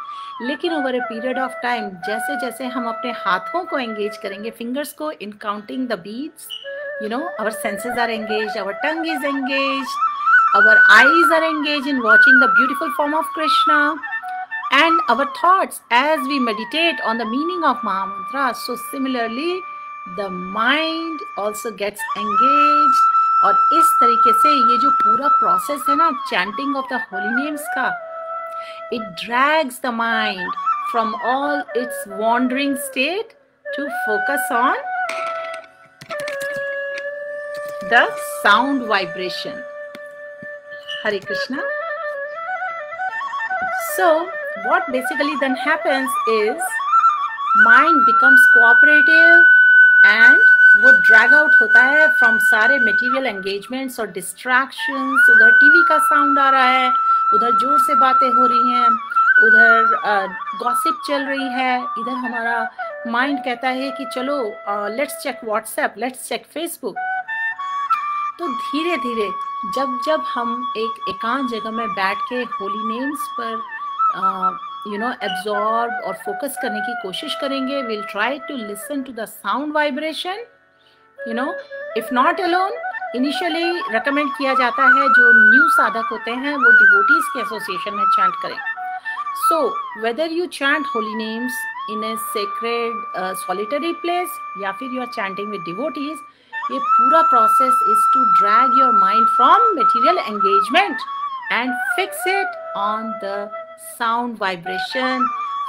लेकिन over a period of time, जैसे जैसे हम अपने हाथों को engage करेंगे, fingers को, in counting the beats, you know, our senses are engaged, our tongue is engaged, our eyes are engaged in watching the beautiful form of Krishna, and our thoughts as we meditate on the meaning of Maha Mantra. So similarly, the mind also gets engaged. और इस तरीके से ये जो पूरा process है ना chanting of the holy names का, it drags the mind from all its wandering state to focus on the sound vibration. Hare Krishna. So what basically then happens is mind becomes cooperative and वो drag out होता है from सारे material engagements और distractions. उधर TV का sound आ रहा है, उधर जोर से बातें हो रही हैं, उधर गॉसिप चल रही है, इधर हमारा माइंड कहता है कि चलो let's check WhatsApp, let's check Facebook. तो धीरे धीरे जब हम एक एकांत जगह में बैठ के होली नेम्स पर एब्जॉर्ब और फोकस करने की कोशिश करेंगे, will try to listen to the sound vibration. If not alone, initially recommend किया जाता है जो न्यू साधक होते हैं वो डिवोटीज के एसोसिएशन में चैंट करें. So whether you chant holy names in a sacred solitary place या फिर you are chanting with devotees, ये पूरा process is to drag your mind from material engagement and fix it on the sound vibration,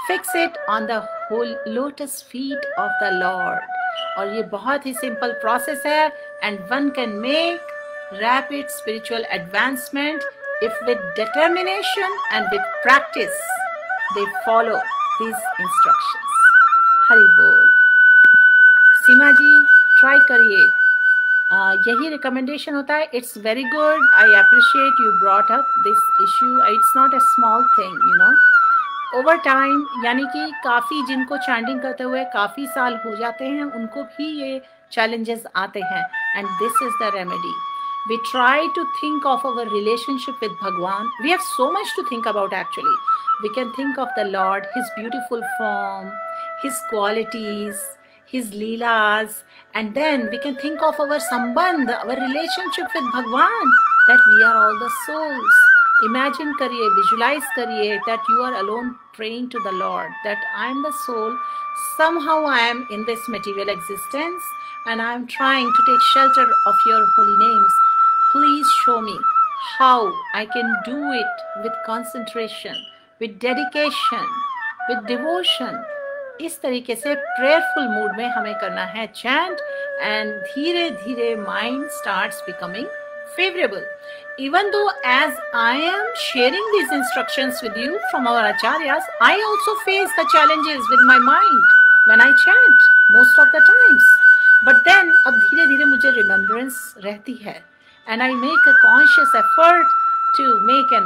fix it on the whole lotus feet of the Lord. और ये बहुत ही simple process है and one can make rapid spiritual advancement if with determination and with practice they follow these instructions. Hari बोल. सीमा जी try करिए. यही recommendation होता है. It's very good. I appreciate you brought up this issue. It's not a small thing. Over time, यानी कि काफ़ी जिनको chanting करते हुए काफ़ी साल हो जाते हैं उनको भी ये चैलेंजेस आते हैं. And this is the remedy. We try to think of our relationship with Bhagwan. We have so much to think about actually. We can think of the Lord, his beautiful form, his qualities, his leelas, and then we can think of our sambandh, our relationship with Bhagwan, that we are all the souls. Imagine kariye, visualize kariye that you are alone praying to the Lord, that I am the soul, somehow I am in this material existence and I am trying to take shelter of your holy names. Please show me how I can do it with concentration, with dedication, with devotion. इस तरीके से prayerful mood में हमें करना है chant, and धीरे धीरे mind starts becoming favorable. Even though as I am sharing these instructions with you from our acharyas, I also face the challenges with my mind when I chant most of the times. But then अब धीरे धीरे मुझे remembrance रहती है and I make a conscious effort to make a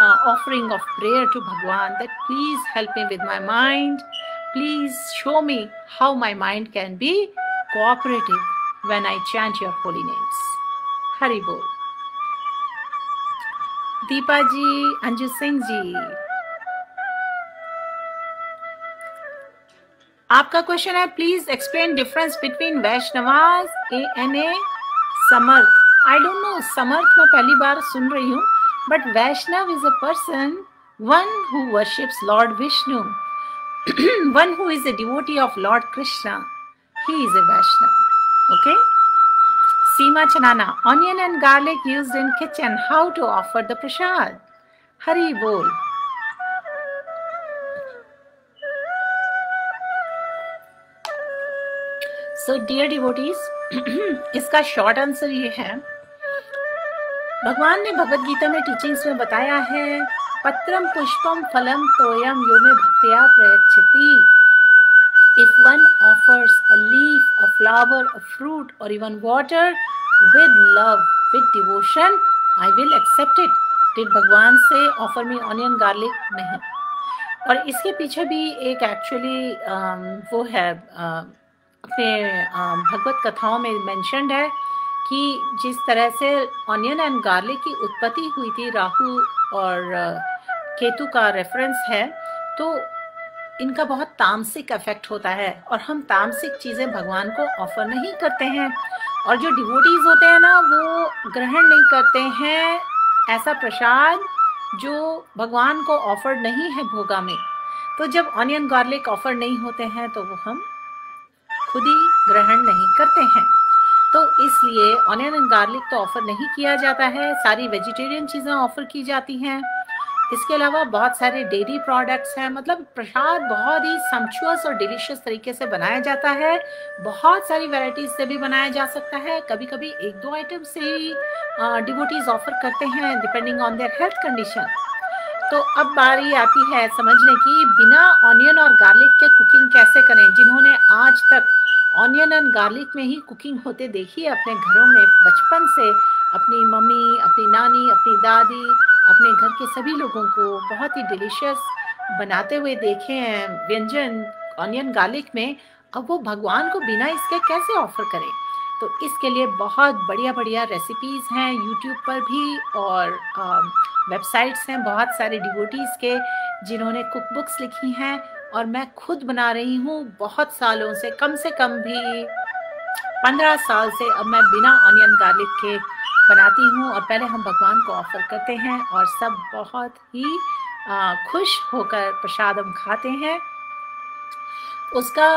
offering of prayer to Bhagwan, that please help me with my mind. Please show me how my mind can be cooperative when I chant your holy names. Hari Bol. Deepa ji, Anju Singh ji, आपका question है, please explain difference between Vaishnavas ANA Samarth. I don't know, Samarth मैं पहली बार सुन रही हूँ. But Vaishnav is a person, one who worships Lord Vishnu, one who is a devotee of Lord Krishna. He is a Vaishnav. Okay? Seema Chanana, onion and garlic used in kitchen. How to offer the prasad? Hari Bol. So dear devotees, इसका short answer ये है, भगवान ने भगवद गीता में teachings में बताया है, पत्रम पुष्पम फलम तोयम यो में भक्त्या प्रयच्छति. If one offers a leaf, a flower, a fruit or even water with love, with devotion, I will accept it. Did भगवान से offer me onion garlic? नहीं. और इसके पीछे भी एक एक्चुअली वो है, अपने भगवत कथाओं में मेंशन्ड है कि जिस तरह से ऑनियन एंड गार्लिक की उत्पत्ति हुई थी, राहु और केतु का रेफरेंस है, तो इनका बहुत तामसिक इफेक्ट होता है और हम तामसिक चीज़ें भगवान को ऑफर नहीं करते हैं. और जो डिवोटीज होते हैं ना, वो ग्रहण नहीं करते हैं ऐसा प्रसाद जो भगवान को ऑफर नहीं है भोगा में। तो जब ऑनियन गार्लिक ऑफर नहीं होते हैं तो वो हम खुद ही ग्रहण नहीं करते हैं। तो इसलिए ऑनियन एंड गार्लिक तो ऑफर नहीं किया जाता है, सारी वेजिटेरियन चीज़ें ऑफर की जाती हैं। इसके अलावा बहुत सारे डेयरी प्रोडक्ट्स हैं, मतलब प्रसाद बहुत ही सम्पचुअस और डिलीशियस तरीके से बनाया जाता है। बहुत सारी वैरायटीज से भी बनाया जा सकता है, कभी कभी एक दो आइटम से ही डिवोटीज ऑफर करते हैं depending on their health condition. तो अब बारी आती है समझने की बिना ऑनियन और गार्लिक के कुकिंग कैसे करें। जिन्होंने आज तक ऑनियन एंड गार्लिक में ही कुकिंग होते देखी है अपने घरों में बचपन से, अपनी मम्मी, अपनी नानी, अपनी दादी, अपने घर के सभी लोगों को बहुत ही डिलीशियस बनाते हुए देखे हैं व्यंजन ऑनियन गार्लिक में, अब वो भगवान को बिना इसके कैसे ऑफर करें। तो इसके लिए बहुत बढ़िया बढ़िया रेसिपीज़ हैं यूट्यूब पर भी, और वेबसाइट्स हैं बहुत सारे डिवोटीज़ के जिन्होंने कुक बुक्स लिखी हैं, और मैं खुद बना रही हूँ बहुत सालों से कम भी 15 साल से अब मैं बिना ऑनियन गार्लिक के बनाती हूँ। और पहले हम भगवान को ऑफर करते हैं और सब बहुत ही खुश होकर प्रसाद हम खाते हैं। उसका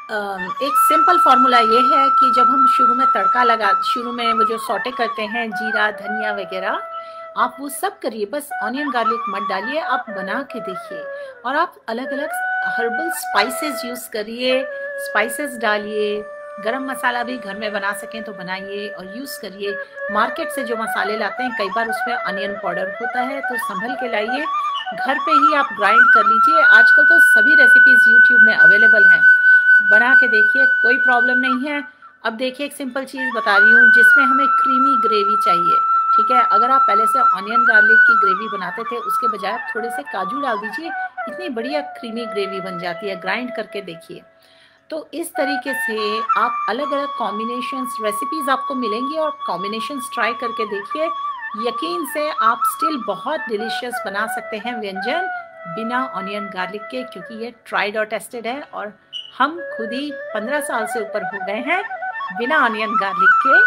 एक सिंपल फार्मूला ये है कि जब हम शुरू में तड़का शुरू में वो जो सौटे करते हैं जीरा धनिया वगैरह, आप वो सब करिए, बस ऑनियन गार्लिक मत डालिए, आप बना के देखिए। और आप अलग अलग हर्बल स्पाइसेस यूज़ करिए, स्पाइसेस डालिए, गरम मसाला भी घर में बना सकें तो बनाइए और यूज़ करिए। मार्केट से जो मसाले लाते हैं कई बार उसमें अनियन पाउडर होता है, तो संभल के लाइए। घर पे ही आप ग्राइंड कर लीजिए, आजकल तो सभी रेसिपीज़ यूट्यूब में अवेलेबल हैं, बना के देखिए, कोई प्रॉब्लम नहीं है। अब देखिए एक सिंपल चीज़ बता रही हूँ जिसमें हमें क्रीमी ग्रेवी चाहिए, ठीक है। अगर आप पहले से ऑनियन गार्लिक की ग्रेवी बनाते थे उसके बजाय आप थोड़े से काजू डाल दीजिए, इतनी बढ़िया क्रीमी ग्रेवी बन जाती है, ग्राइंड करके देखिए। तो इस तरीके से आप अलग अलग कॉम्बिनेशंस रेसिपीज़ आपको मिलेंगी और कॉम्बिनेशंस ट्राई करके देखिए, यकीन से आप स्टिल बहुत डिलीशियस बना सकते हैं व्यंजन बिना ऑनियन गार्लिक के, क्योंकि ये ट्राइड और टेस्टेड है और हम खुद ही 15 साल से ऊपर हो गए हैं बिना ऑनियन गार्लिक के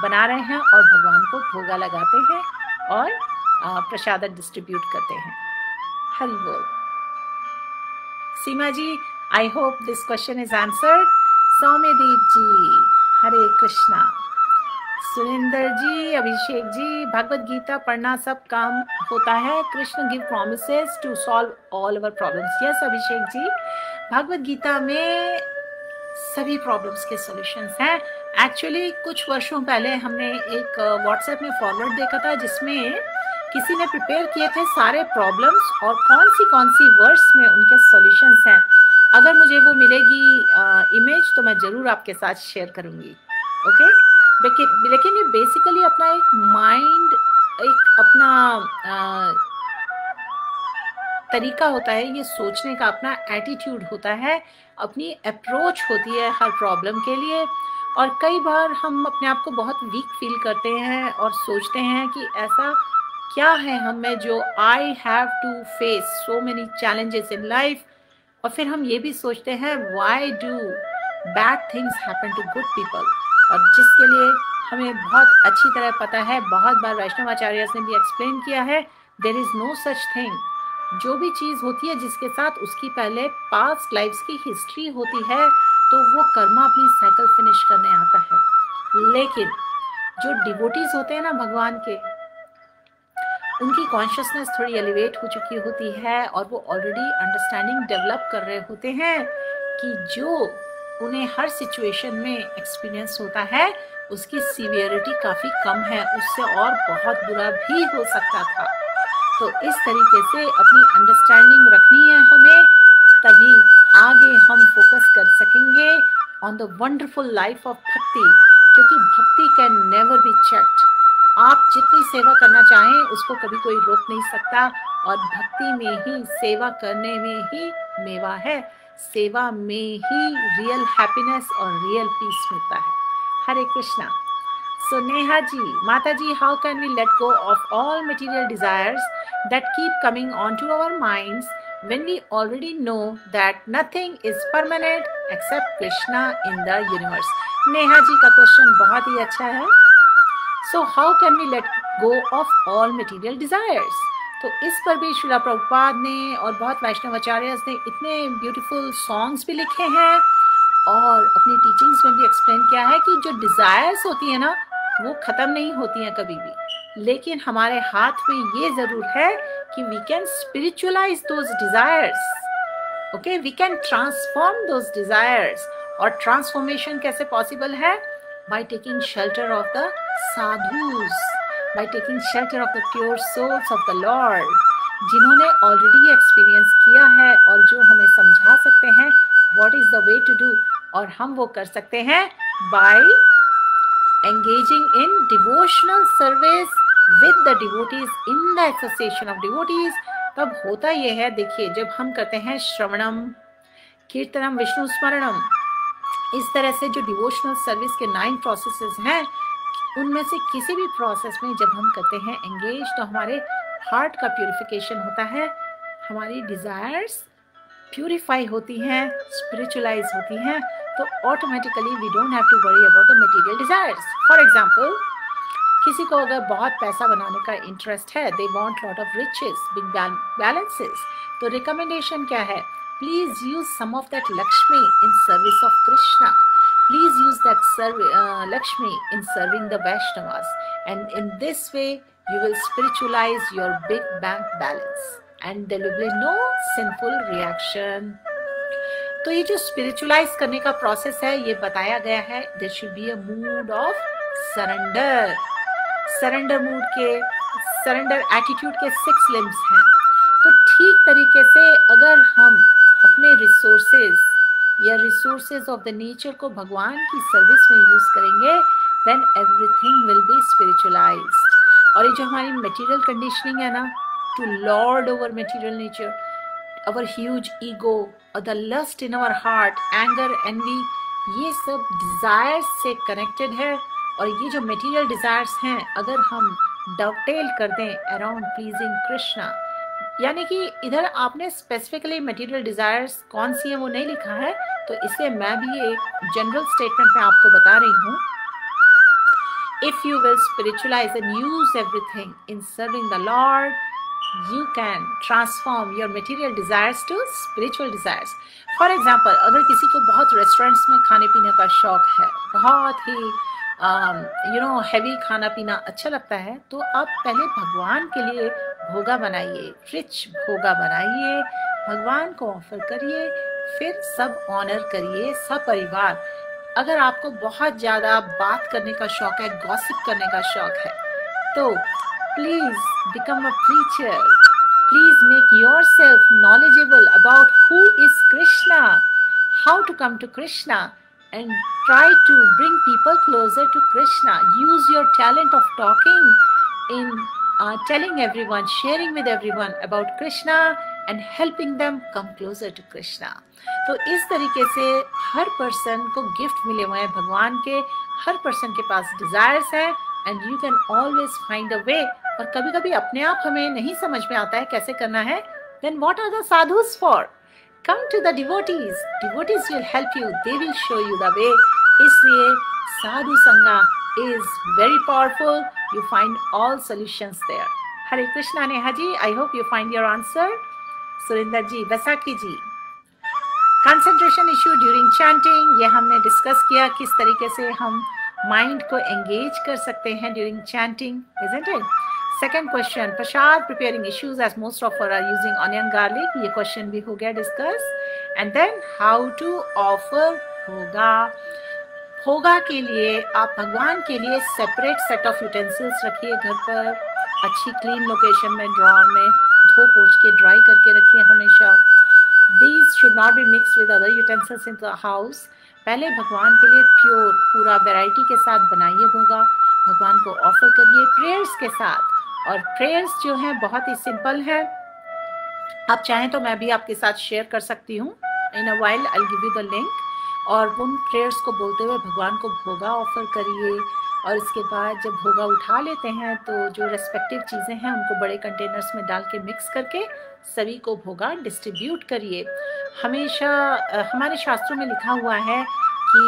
बना रहे हैं और भगवान को भोगा लगाते हैं और प्रसाद डिस्ट्रीब्यूट करते हैं। हरि बोल। Seema ji, I hope this question is answered. Soumyadeep ji, Hare Krishna. Surendra ji, Abhishek ji, Bhagavad Gita पढ़ना सब काम होता है, Krishna give promises to solve all our problems. Yes Abhishek ji, Bhagavad Gita में सभी प्रॉब्लम्स के सॉल्यूशंस हैं। एक्चुअली कुछ वर्षों पहले हमने एक व्हाट्सएप में फॉरवर्ड देखा था जिसमें किसी ने प्रिपेयर किए थे सारे प्रॉब्लम्स और कौन सी वर्ड्स में उनके सॉल्यूशंस हैं। अगर मुझे वो मिलेगी इमेज तो मैं ज़रूर आपके साथ शेयर करूँगी, ओके। लेकिन ये बेसिकली अपना एक माइंड, एक अपना तरीका होता है, ये सोचने का अपना एटीट्यूड होता है, अपनी अप्रोच होती है हर प्रॉब्लम के लिए। और कई बार हम अपने आप को बहुत वीक फील करते हैं और सोचते हैं कि ऐसा क्या है हम में जो I have to face so many challenges in life. और फिर हम ये भी सोचते हैं why do bad things happen to good people, और जिसके लिए हमें बहुत अच्छी तरह पता है, बहुत बार वैष्णवाचार्य ने भी एक्सप्लेन किया है, there is no such thing. जो भी चीज़ होती है जिसके साथ उसकी पहले पास्ट लाइफ्स की हिस्ट्री होती है तो वो कर्मा अपनी साइकिल फिनिश करने आता है। लेकिन जो डिवोटीज होते हैं ना भगवान के, उनकी कॉन्शियसनेस थोड़ी एलिवेट हो चुकी होती है और वो ऑलरेडी अंडरस्टैंडिंग डेवलप कर रहे होते हैं कि जो उन्हें हर सिचुएशन में एक्सपीरियंस होता है उसकी सीवियरिटी काफ़ी कम है, उससे और बहुत बुरा भी हो सकता था। तो इस तरीके से अपनी अंडरस्टैंडिंग रखनी है हमें, तभी आगे हम फोकस कर सकेंगे on the wonderful life of भक्ति, क्योंकि भक्ति कैन नेवर बी चेक्ड। आप जितनी सेवा करना चाहें उसको कभी कोई रोक नहीं सकता, और भक्ति में ही, सेवा करने में ही मेवा है, सेवा में ही रियल हैप्पीनेस और रियल पीस मिलता है। Hare Krishna. So Neha ji, Mata ji, how can we let go of all material desires that keep coming onto our minds when we already know that nothing is permanent except Krishna in the universe? Neha ji का question बहुत ही अच्छा है। So how can we let go of all material desires? तो इस पर भी श्रीला प्रभुपाद ने और बहुत वैष्णव आचार्य ने इतने ब्यूटीफुल सॉन्ग्स भी लिखे हैं और अपनी टीचिंग्स में भी एक्सप्लेन किया है कि जो डिजायर्स होती है ना वो खत्म नहीं होती हैं कभी भी, लेकिन हमारे हाथ में ये जरूर है कि we can spiritualise those desires. Okay, we can transform those desires. और ट्रांसफॉर्मेशन कैसे पॉसिबल है? By taking shelter of the sadhus, by taking shelter of the pure souls of the Lord, जिन्होंने ऑलरेडी एक्सपीरियंस किया है और जो हमें समझा सकते हैं what is the way to do. और हम वो कर सकते हैं by engaging in devotional service with the devotees in the association of devotees. तब होता यह है, देखिए, जब हम करते हैं श्रवणम, कीर्तनम, विष्णु स्मरणम, इस तरह से जो डिवोशनल सर्विस के 9 प्रोसेसेस हैं, उनमें से किसी भी प्रोसेस में जब हम करते हैं एंगेज, तो हमारे हार्ट का प्यूरिफिकेशन होता है, हमारी डिजायर्स प्यूरिफाई होती हैं, स्पिरिचुअलाइज होती हैं, तो automatically we don't have to worry about the material desires. For example, किसी को अगर बहुत पैसा बनाने का इंटरेस्ट है, they want lot of riches, big balances, तो रिकमेंडेशन क्या है? Please use some of that Lakshmi in service of Krishna, please use that Lakshmi in serving the Vaishnavas, and in this way you will spiritualize your big bank balance and there will be no sinful reaction. तो ये जो spiritualize करने का process है, ये बताया गया है, there should be a mood of surrender. surrender mood के, surrender attitude के 6 limbs हैं। तो ठीक तरीके से अगर हम अपने resources या रिसोर्सेज ऑफ द नेचर को भगवान की सर्विस में यूज करेंगे, then everything will be spiritualized. और ये जो हमारी मटेरियल कंडीशनिंग है ना, to lord over material nature, our huge ego और the lust in our heart, anger, envy, ये सब डिजायर्स से कनेक्टेड है। और ये जो मटेरियल डिजायर्स हैं, अगर हम डवटेल कर दें अराउंड प्लीजिंग कृष्णा, यानी कि इधर आपने स्पेसिफिकली मटेरियल डिजायर्स कौन सी है वो नहीं लिखा है, तो इसलिए मैं भी एक जनरल स्टेटमेंट में आपको बता रही हूँ। If you will spiritualise and use everything in serving the Lord, you can transform your material desires to spiritual desires. For example, अगर किसी को बहुत रेस्टोरेंट्स में खाने पीने का शौक है, बहुत ही हैवी खाना पीना अच्छा लगता है, तो आप पहले भगवान के लिए भोगा बनाइए, रिच भोगा बनाइए, भगवान को ऑफर करिए, फिर सब ऑनर करिए, सब परिवार। अगर आपको बहुत ज़्यादा बात करने का शौक है, गॉसिप करने का शौक है, तो please become a preacher. Please make yourself knowledgeable about who is Krishna, how to come to Krishna, and try to bring people closer to Krishna. Use your talent of talking in telling everyone, sharing with everyone about Krishna and helping them come closer to Krishna. तो इस तरीके से हर person को gift मिले हुए हैं भगवान के, हर पर्सन के पास डिजायर्स है, and you can always find a way. और कभी कभी अपने आप हमें नहीं समझ में आता है कैसे करना है, then what are the sadhus for? Come to the devotees, devotees will help you, they will show you the way. इसलिए sadhu sanga is very powerful, you find all solutions there. Hare Krishna Neha ji, I hope you find your answer. Surendra ji, Baisakhi ji, concentration issue during chanting, ये हमने discuss किया किस तरीके से हम mind को engage कर सकते हैं during chanting, isn't it? Second question, prasad preparing issues as most of are using onion garlic, ये क्वेश्चन भी हो गया discuss. And then how to offer bhoga. भोगा के लिए आप भगवान के लिए सेपरेट सेट ऑफ यूटेंसिल्स रखिए घर पर, अच्छी क्लीन लोकेशन में, ड्रॉअर में धो पोंछ के ड्राई करके रखिए हमेशा। These should not be mixed with other utensils in the house. पहले भगवान के लिए प्योर पूरा वैरायटी के साथ बनाइए भोगा, भगवान को ऑफर करिए प्रेयर्स के साथ। और प्रेयर्स जो हैं बहुत ही सिंपल है, आप चाहें तो मैं भी आपके साथ शेयर कर सकती हूँ, in a while I will give you the link. और उन प्रेयर्स को बोलते हुए भगवान को भोगा ऑफर करिए, और इसके बाद जब भोगा उठा लेते हैं तो जो रेस्पेक्टिव चीज़ें हैं उनको बड़े कंटेनर्स में डाल के मिक्स करके सभी को भोगा डिस्ट्रीब्यूट करिए। हमेशा हमारे शास्त्रों में लिखा हुआ है कि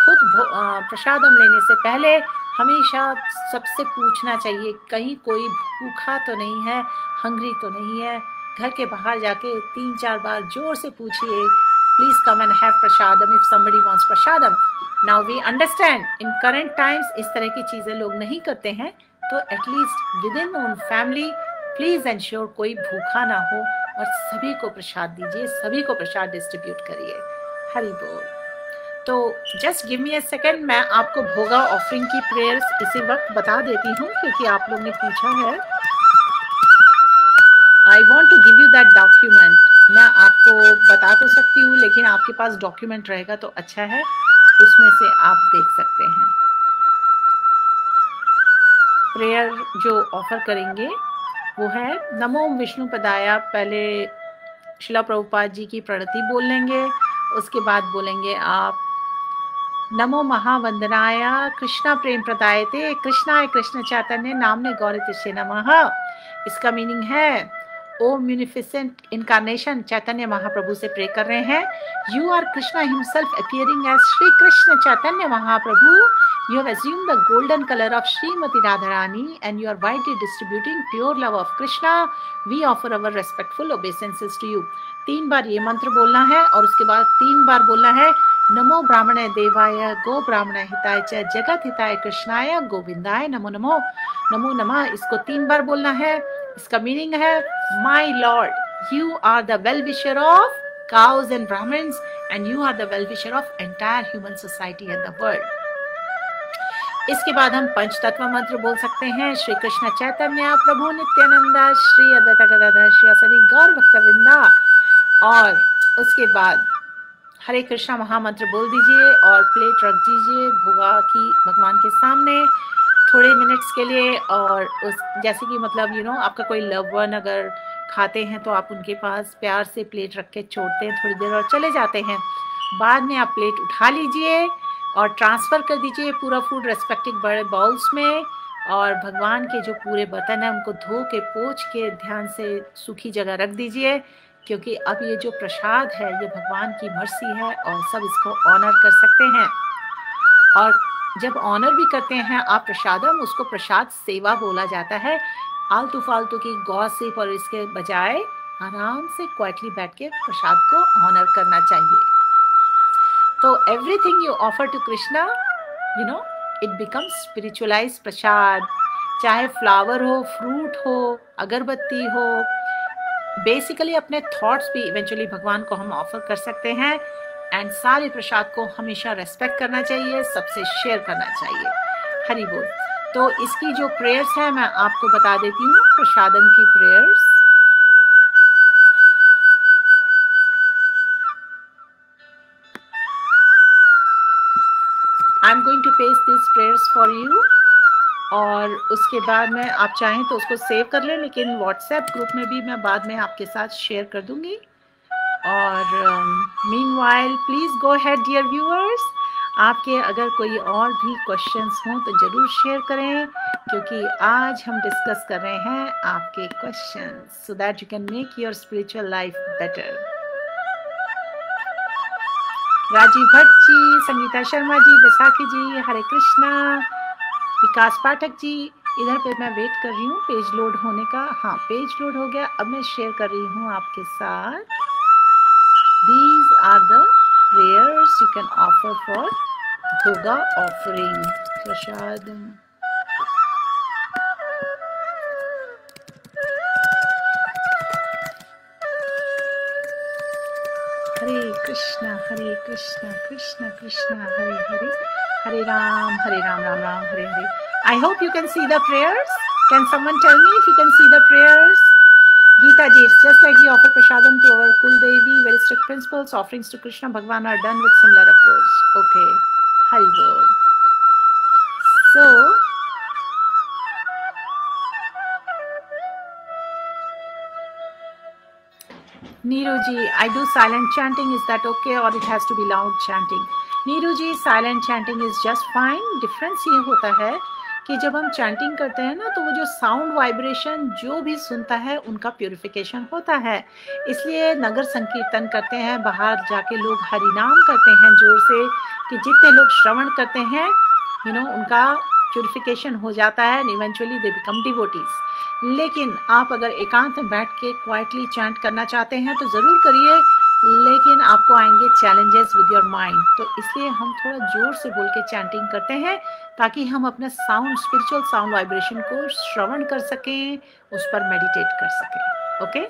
खुद प्रसादम लेने से पहले हमेशा सबसे पूछना चाहिए कहीं कोई भूखा तो नहीं है, हंग्री तो नहीं है। घर के बाहर जाके 3-4 बार जोर से पूछिए, please come and have prasadam if somebody wants prasadam. Now we understand in current times इस तरह की चीजें लोग नहीं करते हैं, तो at least within own family please ensure कोई भूखा ना हो और सभी को प्रसाद दीजिए, सभी को प्रसाद डिस्ट्रीब्यूट करिए। हरि बोल। तो just give me a second, मैं आपको भोगा ऑफरिंग की प्रेयर्स इसी वक्त बता देती हूँ क्योंकि आप लोग ने पूछा है। I want to give you that document. मैं आपको बता तो सकती हूँ लेकिन आपके पास डॉक्यूमेंट रहेगा तो अच्छा है, उसमें से आप देख सकते हैं। प्रेयर जो ऑफर करेंगे वो है नमो विष्णु पदाया। पहले शिला प्रभुपाद जी की प्रणति बोल लेंगे, उसके बाद बोलेंगे आप नमो महावंदनाय कृष्णा प्रेम प्रदायते कृष्णाय कृष्ण चैतन्य नामने गौरतिष्ठे नमः। इसका मीनिंग है ओ म्यूनिफिसेंट इनकारनेशन चैतन्य महाप्रभु से प्रे कर रहे हैं। You are Krishna himself appearing as Shri Krishna Chaitanya Mahaprabhu. You have assumed the golden color of Srimati Radharani and you are widely distributing pure love of Krishna. We offer our respectful obeisances to you. 3 बार ये मंत्र बोलना है और उसके बाद 3 बार बोलना है नमो ब्राह्मणे देवाय गो ब्राह्मण हिताय च जगत हिताय कृष्णाय गोविंदाय नमो नमो नमो नमः। इसको 3 बार बोलना है। इसका मीनिंग है my lord you are the well wisher of cows and Brahmins and you are the well wisher of entire human society and the world. इसके बाद हम पंच तत्व मंत्र बोल सकते हैं। श्री कृष्ण चैतन्य प्रभु नित्यानंदा श्री अद्वैत गदाधर श्री गौर भक्तवृंदा। और उसके बाद हरे कृष्णा महामंत्र बोल दीजिए और प्लेट रख दीजिए भोगा की भगवान के सामने थोड़े मिनट्स के लिए। और उस जैसे कि मतलब आपका कोई लव वन अगर खाते हैं तो आप उनके पास प्यार से प्लेट रख के छोड़ते हैं थोड़ी देर और चले जाते हैं। बाद में आप प्लेट उठा लीजिए और ट्रांसफ़र कर दीजिए पूरा फूड रेस्पेक्टिव बड़े बाउल्स में। और भगवान के जो पूरे बर्तन हैं उनको धो के पोंछ के ध्यान से सूखी जगह रख दीजिए, क्योंकि अब ये जो प्रसाद है ये भगवान की मर्सी है और सब इसको ऑनर कर सकते हैं। और जब ऑनर भी करते हैं आप प्रसादम, उसको प्रसाद सेवा बोला जाता है। आलतू फालतू की गॉसिप और इसके बजाय आराम से क्वाइटली बैठ के प्रसाद को ऑनर करना चाहिए। तो everything you offer to Krishna it becomes spiritualize prasad. चाहे फ्लावर हो, फ्रूट हो, अगरबत्ती हो, बेसिकली अपने थॉट्स भी इवेंचुअली भगवान को हम ऑफर कर सकते हैं। एंड सारे प्रसाद को हमेशा रेस्पेक्ट करना चाहिए, सबसे शेयर करना चाहिए। हरि बोल। तो इसकी जो प्रेयर्स है मैं आपको बता देती हूँ, प्रसादम की prayers. I am going to paste this prayers for you. और उसके बाद में आप चाहें तो उसको सेव कर लें, लेकिन व्हाट्सएप ग्रुप में भी मैं बाद में आपके साथ शेयर कर दूंगी। और meanwhile please go ahead dear viewers, आपके अगर कोई और भी क्वेश्चंस हों तो ज़रूर शेयर करें, क्योंकि आज हम डिस्कस कर रहे हैं आपके questions so that you can make your spiritual life better. Rajiv Bhatt ji, Sangeeta Sharma ji, Baisakhi ji, Hare Krishna, Vikas Pathak ji. इधर पे मैं वेट कर रही हूँ पेज लोड होने का। हाँ, पेज लोड हो गया। अब मैं शेयर कर रही हूँ आपके साथ। These are the prayers you can offer for Bhoga offering. Prashadam. Hare Krishna, Krishna Krishna, Hare Hare, Hare Ram, Ram Ram, Hare Hare. I hope you can see the prayers. Can someone tell me if you can see the prayers? Geeta ji, just like we offer prasadam to our Kul Devi, very strict principles, offerings to Krishna Bhagwan are done with similar approach. Okay, Hari Bol. So, Neeru ji, I do silent chanting. Is that okay, or it has to be loud chanting? Neeru ji, silent chanting is just fine. Difference ये होता है कि जब हम chanting करते हैं ना, तो वो जो साउंड वाइब्रेशन जो भी सुनता है उनका प्यूरिफिकेशन होता है। इसलिए नगर संकीर्तन करते हैं, बाहर जाके लोग हरिनाम करते हैं जोर से, कि जितने लोग श्रवण करते हैं उनका प्यूरिफिकेशन हो जाता है and eventually they become devotees. लेकिन आप अगर एकांत में बैठ के क्वाइटली चैंट करना चाहते हैं तो ज़रूर करिए, लेकिन आपको आएंगे चैलेंजेस विद योर माइंड। तो इसलिए हम थोड़ा जोर से बोल के चैंटिंग करते हैं ताकि हम अपने साउंड, स्पिरिचुअल साउंड वाइब्रेशन को श्रवण कर सकें, उस पर मेडिटेट कर सकें। ओके,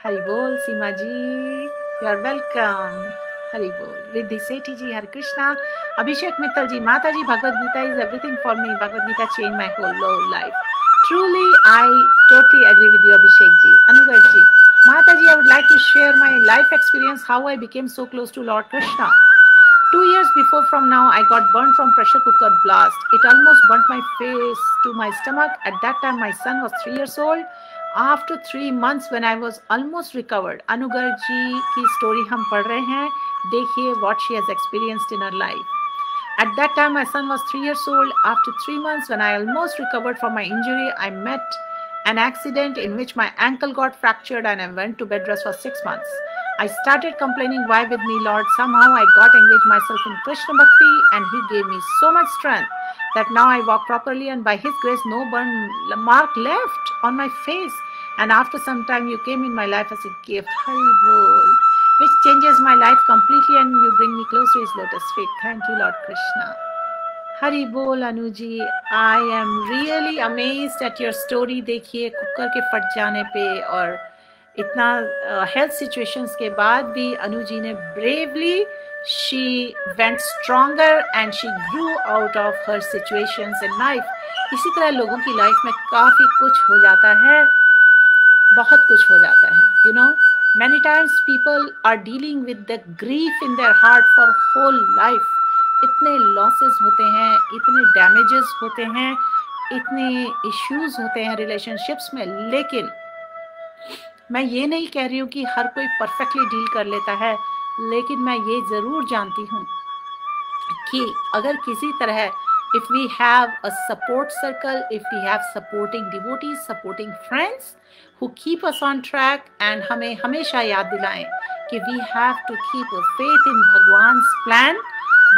हरि बोल सीमा जी, यू आर वेलकम। हरि बोल। रिद्धि सेठी जी, हरे कृष्णा। अभिषेक मित्तल जी, माता जी, Bhagavad Gita is everything for me, Bhagavad Gita change my whole life. Truly, I totally agree with you, Abhishek ji. Anugar ji, Mataji, I would like to share my life experience, how I became so close to Lord Krishna. 2 years before from now, I got burnt from pressure cooker blast. It almost burnt my face to my stomach. At that time, my son was 3 years old. After 3 months, when I was almost recovered, Anugar ji की story हम पढ़ रहे हैं, देखिए what she has experienced in her life. At that time, my son was 3 years old. After 3 months, when I almost recovered from my injury, I met an accident in which my ankle got fractured and I went to bed rest for 6 months. I started complaining, why with me, Lord? Somehow I got engaged myself in Krishna Bhakti and He gave me so much strength that now I walk properly, and by His grace, no burn mark left on my face. And after some time, you came in my life as a gift. Hari Bol. Which changes my life completely and you bring me close to His lotus feet. Thank you, Lord Krishna. Hari Bol, Anuji. I am really amazed at your story. देखिए, cooker के फट जाने पे और इतना health situations के बाद भी अनुजी ने bravely she went stronger and she grew out of her situations in life. इसी तरह लोगों की लाइफ में काफ़ी कुछ हो जाता है, बहुत कुछ हो जाता है, Many times people are dealing with the grief in their heart for whole life. इतने losses होते हैं, इतने damages होते हैं, इतने issues होते हैं relationships में। लेकिन मैं ये नहीं कह रही हूँ कि हर कोई perfectly deal कर लेता है, लेकिन मैं ये ज़रूर जानती हूँ कि अगर किसी तरह if we have a support circle, if we have supporting devotees, supporting friends who keep us on track and हमें हमेशा याद दिलाएं कि we have to keep a faith in भगवान's plan,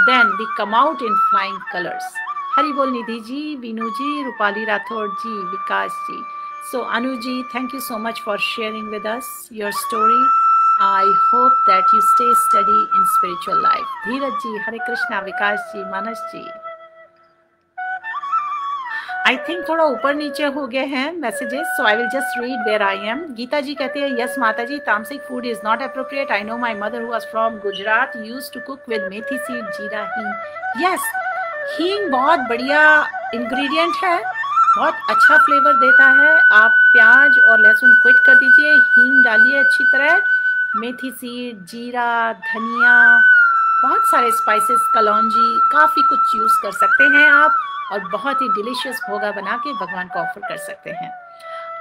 then we come out in flying colors. Hari बोल निधि जी, वीनू जी, रूपाली राठौड़ जी, विकास जी. So Anu ji, thank you so much for sharing with us your story. I hope that you stay steady in spiritual life. Dheeraj ji, Hare Krishna, Vikas ji, Manas ji. I think थोड़ा ऊपर नीचे हो गए हैं messages, so I will just read where I am. Gita जी कहते हैं, yes माता जी, तामसिक food is not appropriate. I know my mother who was from Gujarat used to cook with methi seed, jeera, hing. Yes, हींग बहुत बढ़िया ingredient है, बहुत अच्छा फ्लेवर देता है. आप प्याज और लहसुन क्विट कर दीजिए, हींग डालिए अच्छी तरह, मेथी सीड, जीरा, धनिया, बहुत सारे स्पाइसेस, कलौंजी, काफ़ी कुछ यूज़ कर सकते हैं आप और बहुत ही डिलीशियस भोगा बना के भगवान को ऑफर कर सकते हैं.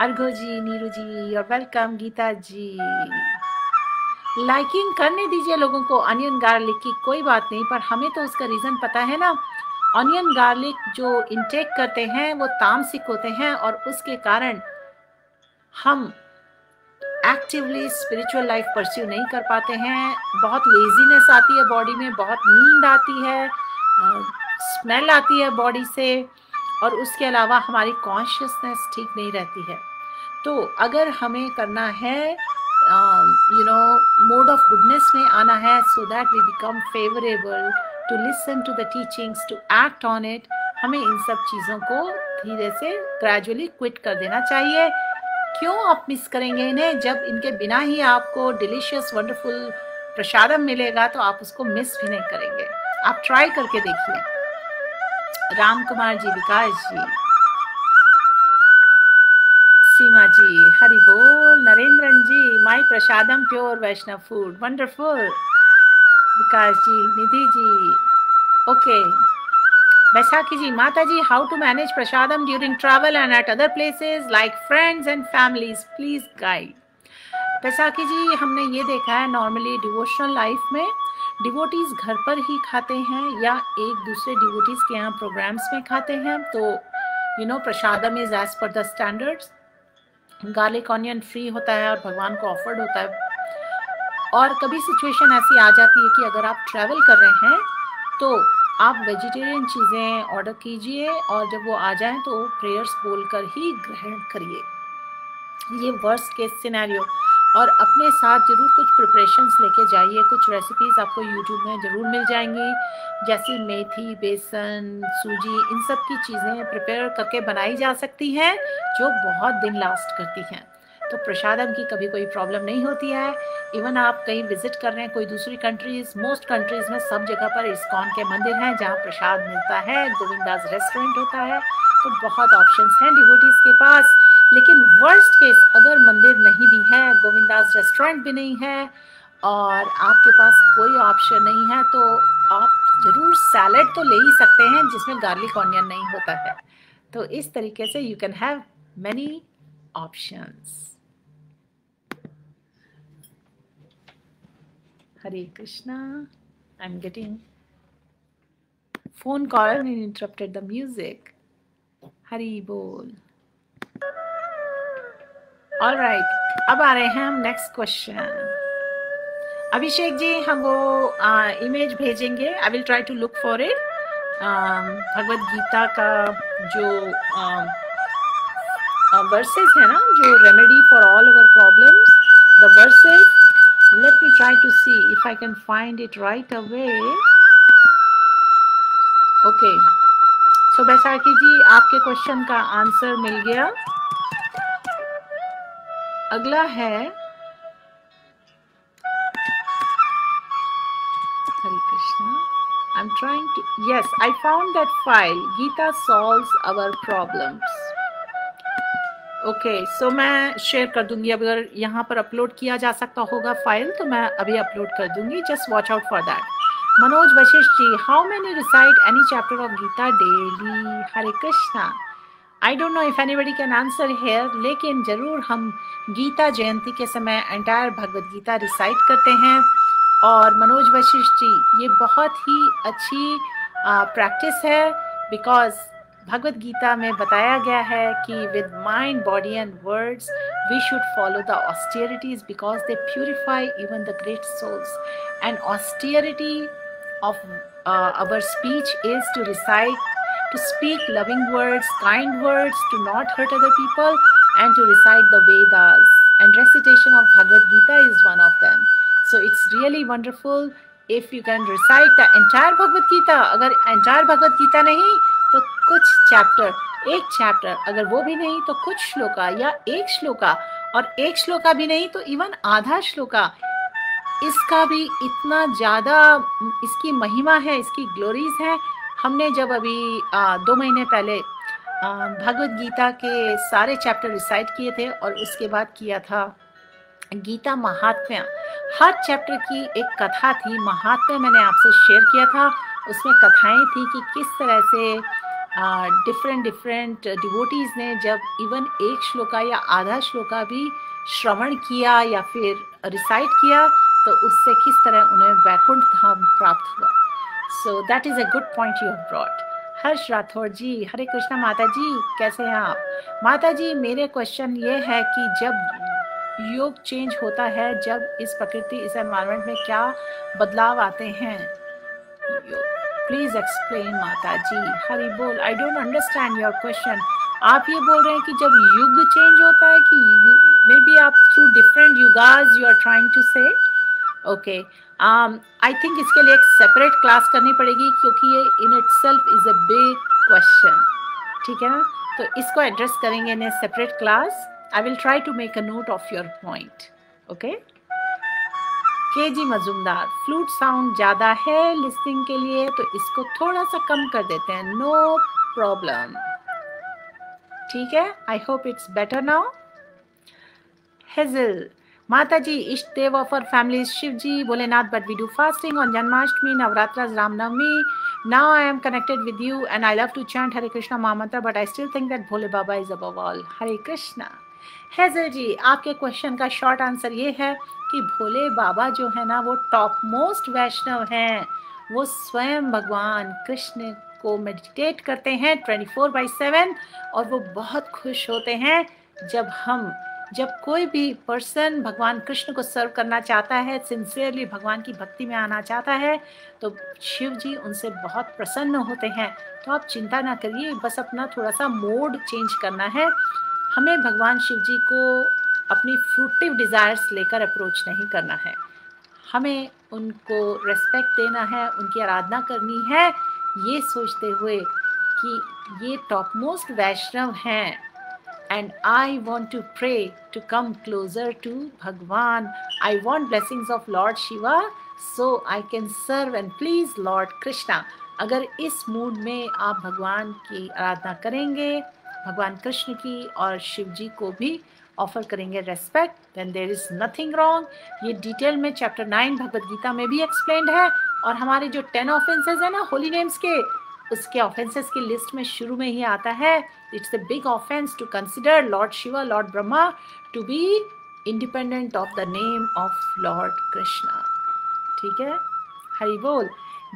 अर्घो जी, नीरू जी, और वेलकम. गीता जी, लाइकिंग करने दीजिए लोगों को अनियन गार्लिक की, कोई बात नहीं, पर हमें तो उसका रीज़न पता है ना. ऑनियन गार्लिक जो इंटेक करते हैं वो तामसिक होते हैं और उसके कारण हम एक्टिवली स्पिरिचुअल लाइफ परस्यू नहीं कर पाते हैं. बहुत लेजीनेस आती है बॉडी में, बहुत नींद आती है, स्मेल आती है बॉडी से, और उसके अलावा हमारी कॉन्शियसनेस ठीक नहीं रहती है. तो अगर हमें करना है मोड ऑफ गुडनेस में आना है, so that we become favourable to listen to the teachings, to act on it, हमें इन सब चीज़ों को धीरे से ग्रेजुअली क्विट कर देना चाहिए. क्यों आप मिस करेंगे इन्हें, जब इनके बिना ही आपको डिलीशियस वंडरफुल प्रसादम मिलेगा तो आप उसको मिस भी नहीं करेंगे. आप ट्राई करके देखिए. राम कुमार जी, विकास जी, सीमा जी, हरि बोल. Narendran ji, my prasadam pure Vaishnava food, wonderful. Vikas ji, Nidhi ji, okay. Baisakhi ji, माता जी, how to manage prasadam during travel and at other places like friends and families, please guide. Baisakhi ji, हमने ये देखा है नॉर्मली डिवोशनल लाइफ में डिवोटीज घर पर ही खाते हैं या एक दूसरे डिवोटीज के यहाँ प्रोग्राम्स में खाते हैं. तो prasadam is as per the standards, garlic onion free होता है और भगवान को ऑफर्ड होता है। और कभी सिचुएशन ऐसी आ जाती है कि अगर आप ट्रैवल कर रहे हैं तो आप वेजिटेरियन चीज़ें ऑर्डर कीजिए और जब वो आ जाएं तो प्रेयर्स बोलकर ही ग्रहण करिए। ये वर्स्ट केस सिनेरियो। और अपने साथ ज़रूर कुछ प्रिपरेशंस लेके जाइए। कुछ रेसिपीज़ आपको यूट्यूब में ज़रूर मिल जाएंगी, जैसे मेथी, बेसन, सूजी, इन सब की चीज़ें प्रिपेयर करके बनाई जा सकती हैं जो बहुत दिन लास्ट करती हैं। तो प्रसादम की कभी कोई प्रॉब्लम नहीं होती है। इवन आप कहीं विजिट कर रहे हैं कोई दूसरी कंट्रीज़, मोस्ट कंट्रीज़ में सब जगह पर इस्कॉन के मंदिर हैं जहाँ प्रसाद मिलता है, गोविंदास रेस्टोरेंट होता है, तो बहुत ऑप्शंस हैं डिवोटीज़ के पास। लेकिन वर्स्ट केस अगर मंदिर नहीं भी है, गोविंदास रेस्टोरेंट भी नहीं है और आपके पास कोई ऑप्शन नहीं है, तो आप ज़रूर सैलेड तो ले ही सकते हैं जिसमें गार्लिक ऑनियन नहीं होता है। तो इस तरीके से you can have many options. Hare Krishna. I am getting phone call and interrupted the music. हरी बोल। ऑल राइट, अब आ रहे हैं हम नेक्स्ट क्वेश्चन। अभिषेक जी हम वो इमेज भेजेंगे, I will try to look for it. Bhagavad Gita का जो वर्सेस है ना, जो remedy for all our problems, the verses, let me try to see if I can find it right away. Okay, so Baisakhi ji आपके question का answer मिल गया। अगला है Hare Krishna. I am trying to, yes I found that file, Gita solves our problems. Okay, so मैं share कर दूंगी। अगर यहाँ पर अपलोड किया जा सकता होगा फाइल तो मैं अभी अपलोड कर दूंगी, just watch out for that. Manoj Vashishtha ji, how many recite any chapter of Gita daily? Hare Krishna. I don't know if anybody can answer here, लेकिन जरूर हम गीता जयंती के समय एंटायर भगवद गीता रिसाइट करते हैं। और मनोज वशिष्ठ जी, ये बहुत ही अच्छी प्रैक्टिस है, बिकॉज भगवद गीता में बताया गया है कि with mind, body and words we should follow the austerities because they purify even the great souls. And austerity of our speech is to recite, to speak loving words, kind words, to not hurt other people, and to recite the Vedas. And recitation of Bhagavad Gita is one of them. So it's really wonderful if you can recite the entire Bhagavad Gita. अगर entire Bhagavad Gita नहीं तो कुछ chapter, एक chapter, अगर वो भी नहीं तो कुछ श्लोका या एक श्लोका, और एक श्लोका भी नहीं तो इवन आधा श्लोका, इसका भी इतना ज़्यादा इसकी महिमा है, इसकी ग्लोरीज है। हमने जब अभी 2 महीने पहले भगवद गीता के सारे चैप्टर रिसाइट किए थे और उसके बाद किया था गीता महात्म्य। हर चैप्टर की एक कथा थी, महात्म्य मैंने आपसे शेयर किया था। उसमें कथाएं थी कि किस तरह से डिफरेंट डिवोटीज़ ने जब इवन एक श्लोका या आधा श्लोका भी श्रवण किया या फिर रिसाइट किया तो उससे किस तरह उन्हें वैकुंठ धाम प्राप्त हुआ। So that is a good point you have brought. Harsh Rathore ji, Hare Krishna. माता जी कैसे हैं आप? माता जी मेरे क्वेश्चन ये है कि जब योग चेंज होता है, जब इस प्रकृति, इस एनवायरनमेंट में क्या बदलाव आते हैं? प्लीज एक्सप्लेन माता जी। हरि बोल। I don't understand your question. आप ये बोल रहे हैं कि जब युग चेंज होता है कि मे बी आप through different yugas you are trying to say? Okay, I think इसके लिए एक सेपरेट क्लास करनी पड़ेगी क्योंकि ये in itself is a big question, ठीक है ना? तो इसको एड्रेस करेंगे in a separate class. I will try to make a note of your point. Okay, K G Majumdar, flute sound ज़्यादा है लिसनिंग के लिए तो इसको थोड़ा सा कम कर देते हैं। नो प्रॉब्लम, ठीक है। I hope it's better now. Hazel, माता जी इष्ट देव of our family Shiv ji, Bholenath, but we do fasting on Janmashtami, Navratra, Ramnavami. Now I am connected with you and I love to chant Hare Krishna Mahamantra, but I still think that Bhole Baba is above all. Hare Krishna. Hazel ji, आपके question का short answer ये है कि भोले बाबा जो है ना वो top most वैष्णव हैं, वो स्वयं भगवान कृष्ण को मेडिटेट करते हैं 24/7 और वो बहुत खुश होते हैं जब कोई भी पर्सन भगवान कृष्ण को सर्व करना चाहता है, सिंसियरली भगवान की भक्ति में आना चाहता है, तो शिव जी उनसे बहुत प्रसन्न होते हैं। तो आप चिंता ना करिए, बस अपना थोड़ा सा मोड चेंज करना है। हमें भगवान शिव जी को अपनी फ्रूटिव डिज़ायर्स लेकर अप्रोच नहीं करना है, हमें उनको रेस्पेक्ट देना है, उनकी आराधना करनी है, ये सोचते हुए कि ये टॉप मोस्ट वैष्णव हैं and I want to pray to come closer to Bhagwan. I want blessings of Lord Shiva so I can serve and please Lord Krishna. अगर इस मूड में आप भगवान की आराधना करेंगे, भगवान कृष्ण की और शिव जी को भी ऑफर करेंगे respect, then there is nothing wrong. ये डिटेल में चैप्टर 9 भगवद गीता में भी एक्सप्लेन्ड है। और हमारे जो 10 ऑफेंसेस है ना होली नेम्स के, उसके ऑफेंसेस की लिस्ट में शुरू में ही आता है, it's a big offence to consider lord Shiva, lord Brahma to be independent of the name of Lord Krishna. ठीक है, हरि बोल।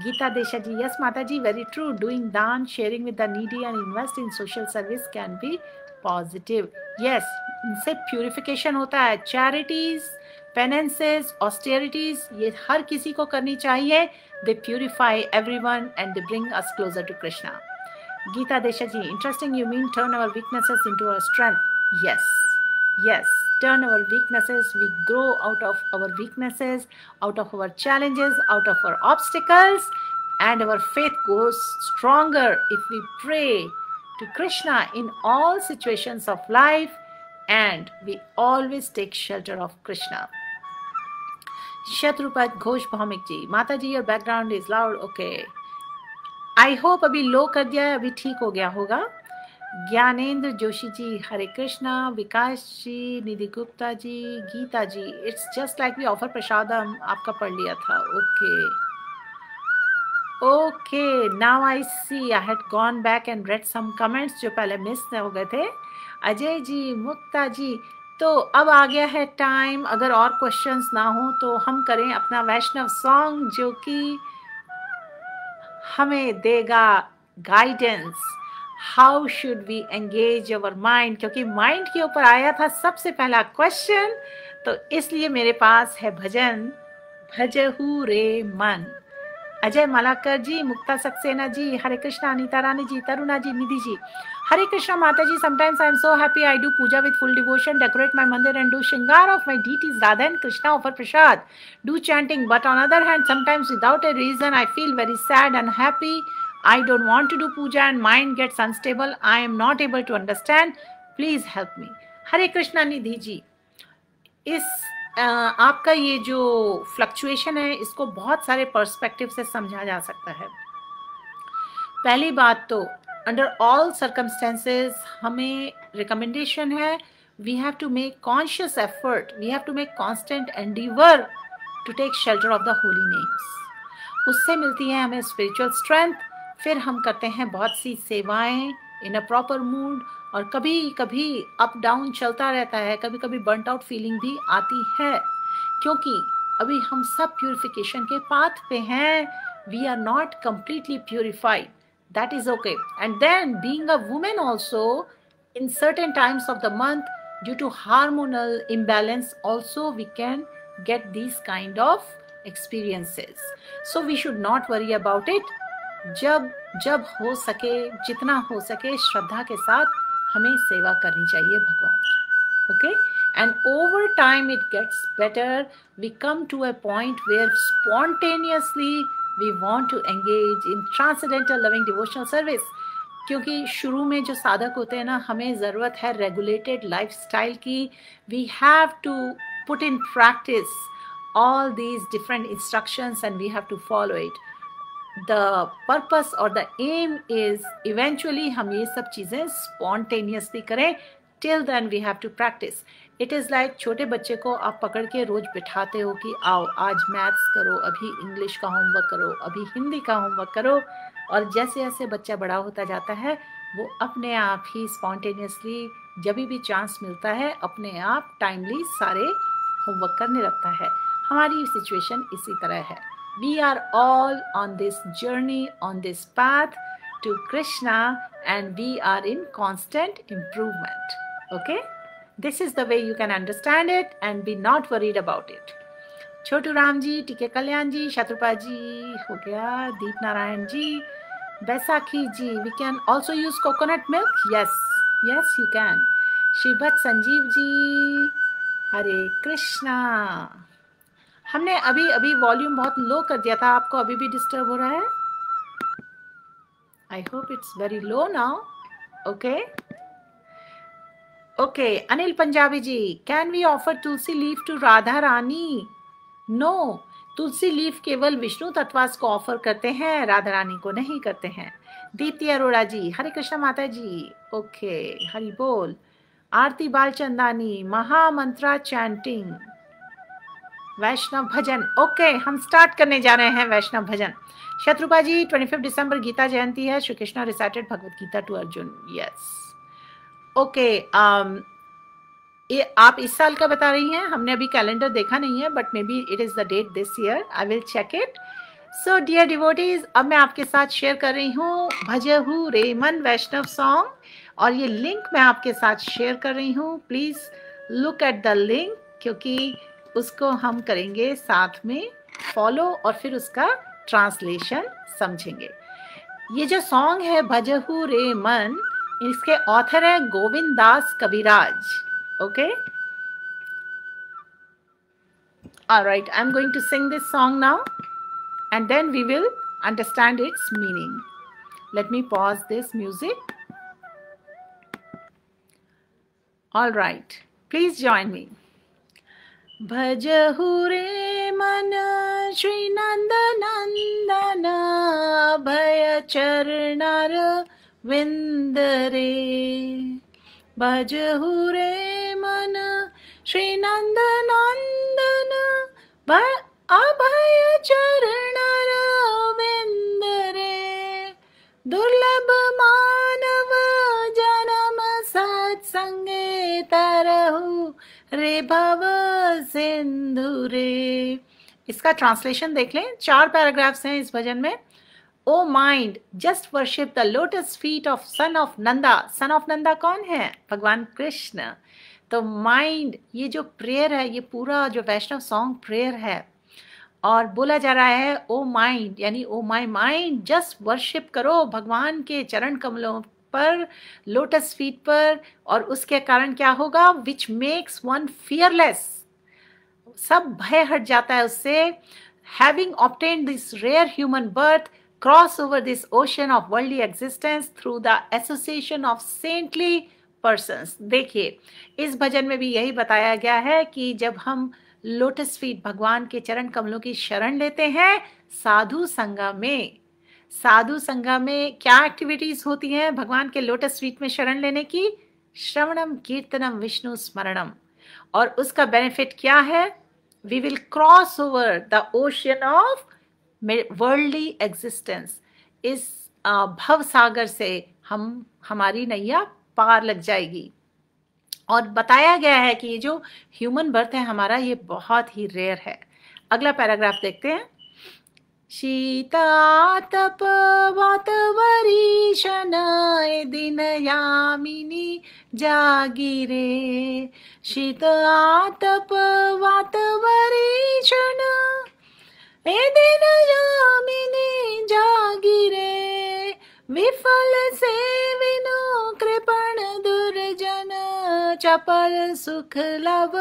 गीता देशा जी, यस माता ji, very true, doing daan, sharing with the needy and invest in social service can be positive. Yes, इनसे purification होता है। Charities, पेनेंसेस, austerities, ये हर किसी को करनी चाहिए। They purify everyone and they bring us closer to Krishna. Gita Desha ji, interesting, you mean turn our weaknesses into our strength. Yes, turn our weaknesses, we grow out of our weaknesses, out of our challenges, out of our obstacles, and our faith goes stronger if we pray to Krishna in all situations of life, and we always take shelter of Krishna. Shatrupad Ghosh Bhaumik ji, Mata ji, your background is loud. Okay, I hope अभी लो कर दिया है, अभी ठीक हो गया होगा। Gyanendra Joshi ji, Hare Krishna. Vikas ji, Nidhi Gupta ji, Gita ji, it's just like we offer prasadam, आपका पढ़ लिया था। Okay, now I see, I had gone back and read some comments जो पहले मिस हो गए थे। अजय जी, मुक्ता जी, तो अब आ गया है टाइम, अगर और क्वेश्चंस ना हो तो हम करें अपना वैष्णव सॉन्ग जो कि हमें देगा guidance, how should we engage our mind, क्योंकि माइंड के ऊपर आया था सबसे पहला क्वेश्चन, तो इसलिए मेरे पास है भजन भजहू रे मन। अजय मलाकर जी, मुक्ता सक्सेना जी, हरे कृष्णा। अनीता रानी जी, तरुणा जी, निधि जी, हरे कृष्णा माता जी। Sometimes I am so happy, I do puja with full devotion, decorate my mandir and do shringar of my deities Radha and Krishna, offer prasad, do chanting. But on other hand, sometimes without a reason, I feel very sad and happy. I don't want to do puja and mind gets unstable. I am not able to understand. Please help me. हरे कृष्णा निधि जी, इस आपका ये जो fluctuation है इसको बहुत सारे perspective से समझा जा सकता है। पहली बात तो अंडर ऑल सर्कमस्टेंसेस हमें रिकमेंडेशन है, we have to make conscious effort, we have to make constant endeavour to take shelter of the holy names. उससे मिलती है हमें स्पिरिचुअल स्ट्रेंथ। फिर हम करते हैं बहुत सी सेवाएं इन अ प्रॉपर मूड, और कभी कभी अप डाउन चलता रहता है, कभी कभी बर्नट आउट फीलिंग भी आती है, क्योंकि अभी हम सब प्यूरिफिकेशन के पाथ पे हैं। We are not completely purified, that is okay. And then being a woman also, in certain times of the month, due to hormonal imbalance also we can get these kind of experiences. So we should not worry about it. जब हो सके, जितना हो सके श्रद्धा के साथ हमें सेवा करनी चाहिए भगवान की। Okay, and over time it gets better. We come to a point where spontaneously we want to engage in transcendental loving devotional service. क्योंकि शुरू में जो साधक होते हैं ना, हमें ज़रूरत है रेगुलेटेड लाइफस्टाइल की। We have to put in practice all these different instructions and we have to follow it. The purpose or the aim is eventually हम ये सब चीज़ें spontaneously करें। Till then we have to practice. It is like छोटे बच्चे को आप पकड़ के रोज बिठाते हो कि आओ आज मैथ्स करो, अभी इंग्लिश का होमवर्क करो, अभी हिंदी का होमवर्क करो, और जैसे जैसे बच्चा बड़ा होता जाता है वो अपने आप ही स्पॉन्टेनियसली जब भी चांस मिलता है अपने आप टाइमली सारे होमवर्क करने लगता है। हमारी सिचुएशन इसी तरह है। We are all on this journey, on this path to Krishna and we are in constant improvement. Okay? This is the way you can understand it and be not worried about it. Chhotu Ram ji, टीके कल्याण जी, शत्रुपा जी हो गया, दीप नारायण जी, बैसाखी जी. We can also use coconut milk. Yes, yes you can. श्रीभट Sanjeev ji, Hare Krishna. हमने अभी अभी volume बहुत लो कर दिया था, आपको अभी भी डिस्टर्ब हो रहा है? I hope it's very low now. Okay. Okay, Anil Punjabi ji, can we offer tulsi leaf to Radha Rani? No, Tulsi leaf केवल विष्णु तत्वास को ऑफर करते हैं, राधा रानी को नहीं करते हैं. दीप्ति अरोड़ा जी, हरे कृष्ण माता जी. ओके, हरि बोल. आरती बालचंदानी, महामंत्रा चैंटिंग, वैष्णव भजन. ओके, हम स्टार्ट करने जा रहे हैं वैष्णव भजन. शत्रुपा जी, 25 दिसंबर गीता जयंती है. Shri Krishna recited Bhagavad Gita to Arjun. Yes. Okay, ये आप इस साल का बता रही हैं. हमने अभी कैलेंडर देखा नहीं है, but maybe it is the date this year. I will check it. So dear devotees, अब मैं आपके साथ शेयर कर रही हूँ भजहु रे मन वैष्णव सॉन्ग, और ये लिंक मैं आपके साथ शेयर कर रही हूँ. Please look at the link, क्योंकि उसको हम करेंगे साथ में फॉलो और फिर उसका ट्रांसलेशन समझेंगे. ये जो सॉन्ग है भजहु रे मन, इसके ऑथर है गोविंद दास कविराज. Okay, all right, I'm going to sing this song now and then we will understand its meaning. Let me pause this music. All right, please join me. Bhajahu re man Shri Nanda Nandana Abhaya Charnar Vindare. भजहु रे मन श्री नंद नंदन अभय चरण रविंद रे. दुर्लभ मानव जन्म सत्संगे तरहु रे भव सिंधु रे. इसका ट्रांसलेशन देख लें. 4 पैराग्राफ्स हैं इस भजन में. O mind, just worship the lotus feet of son of Nanda. Son of Nanda कौन है? भगवान कृष्ण. तो माइंड, ये जो प्रेयर है, ये पूरा जो वैष्णव सॉन्ग प्रेयर है, और बोला जा रहा है ओ माइंड, यानी ओ माई माइंड, जस्ट वर्शिप करो भगवान के चरण कमलों पर, लोटस फीट पर, और उसके कारण क्या होगा? विच मेक्स वन फियरलेस, सब भय हट जाता है उससे. Having obtained this rare human birth, cross over this ocean of worldly existence through the association of saintly persons. देखिए, इस भजन में भी यही बताया गया है कि जब हम लोटस फीट भगवान के चरण कमलों की शरण लेते हैं साधु संगा में, साधु संगा में क्या एक्टिविटीज होती हैं भगवान के लोटस फीट में शरण लेने की? श्रवणम कीर्तनम विष्णु स्मरणम. और उसका बेनिफिट क्या है? We will cross over the ocean of worldly existence. इस भव सागर से हमारी नैया पार लग जाएगी. और बताया गया है कि ये जो ह्यूमन बर्थ है हमारा, ये बहुत ही रेयर है. अगला पैराग्राफ देखते हैं. शीतातप वातवरीशन दिन यामिनी जागिरे. शीतातप वातवरीशन ए दिन यामिनी जागिरे. विफल से विनो कृपण दुर्जन चपल सुख लब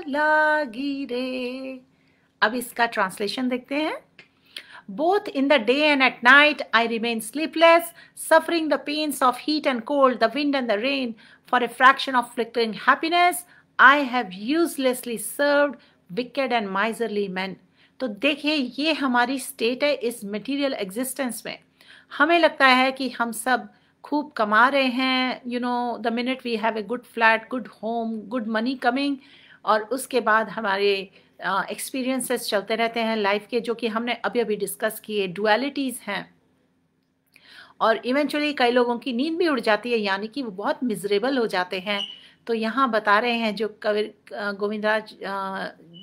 लागिरे. अब इसका ट्रांसलेशन देखते हैं. Both in the day and at night I remain sleepless, suffering the pains of heat and cold, the wind and the rain. For a fraction of flickering happiness, I have uselessly served wicked and miserly men. तो देखिए, ये हमारी state है इस material existence में. हमें लगता है कि हम सब खूब कमा रहे हैं, you know, the minute we have a good flat, good home, good money coming, और उसके बाद हमारे एक्सपीरियंसेस चलते रहते हैं लाइफ के, जो कि हमने अभी अभी डिस्कस किए, डुअलिटीज़ हैं. और इवेंचुअली कई लोगों की नींद भी उड़ जाती है, यानी कि वो बहुत मिजरेबल हो जाते हैं. तो यहाँ बता रहे हैं जो कवि गोविंदराज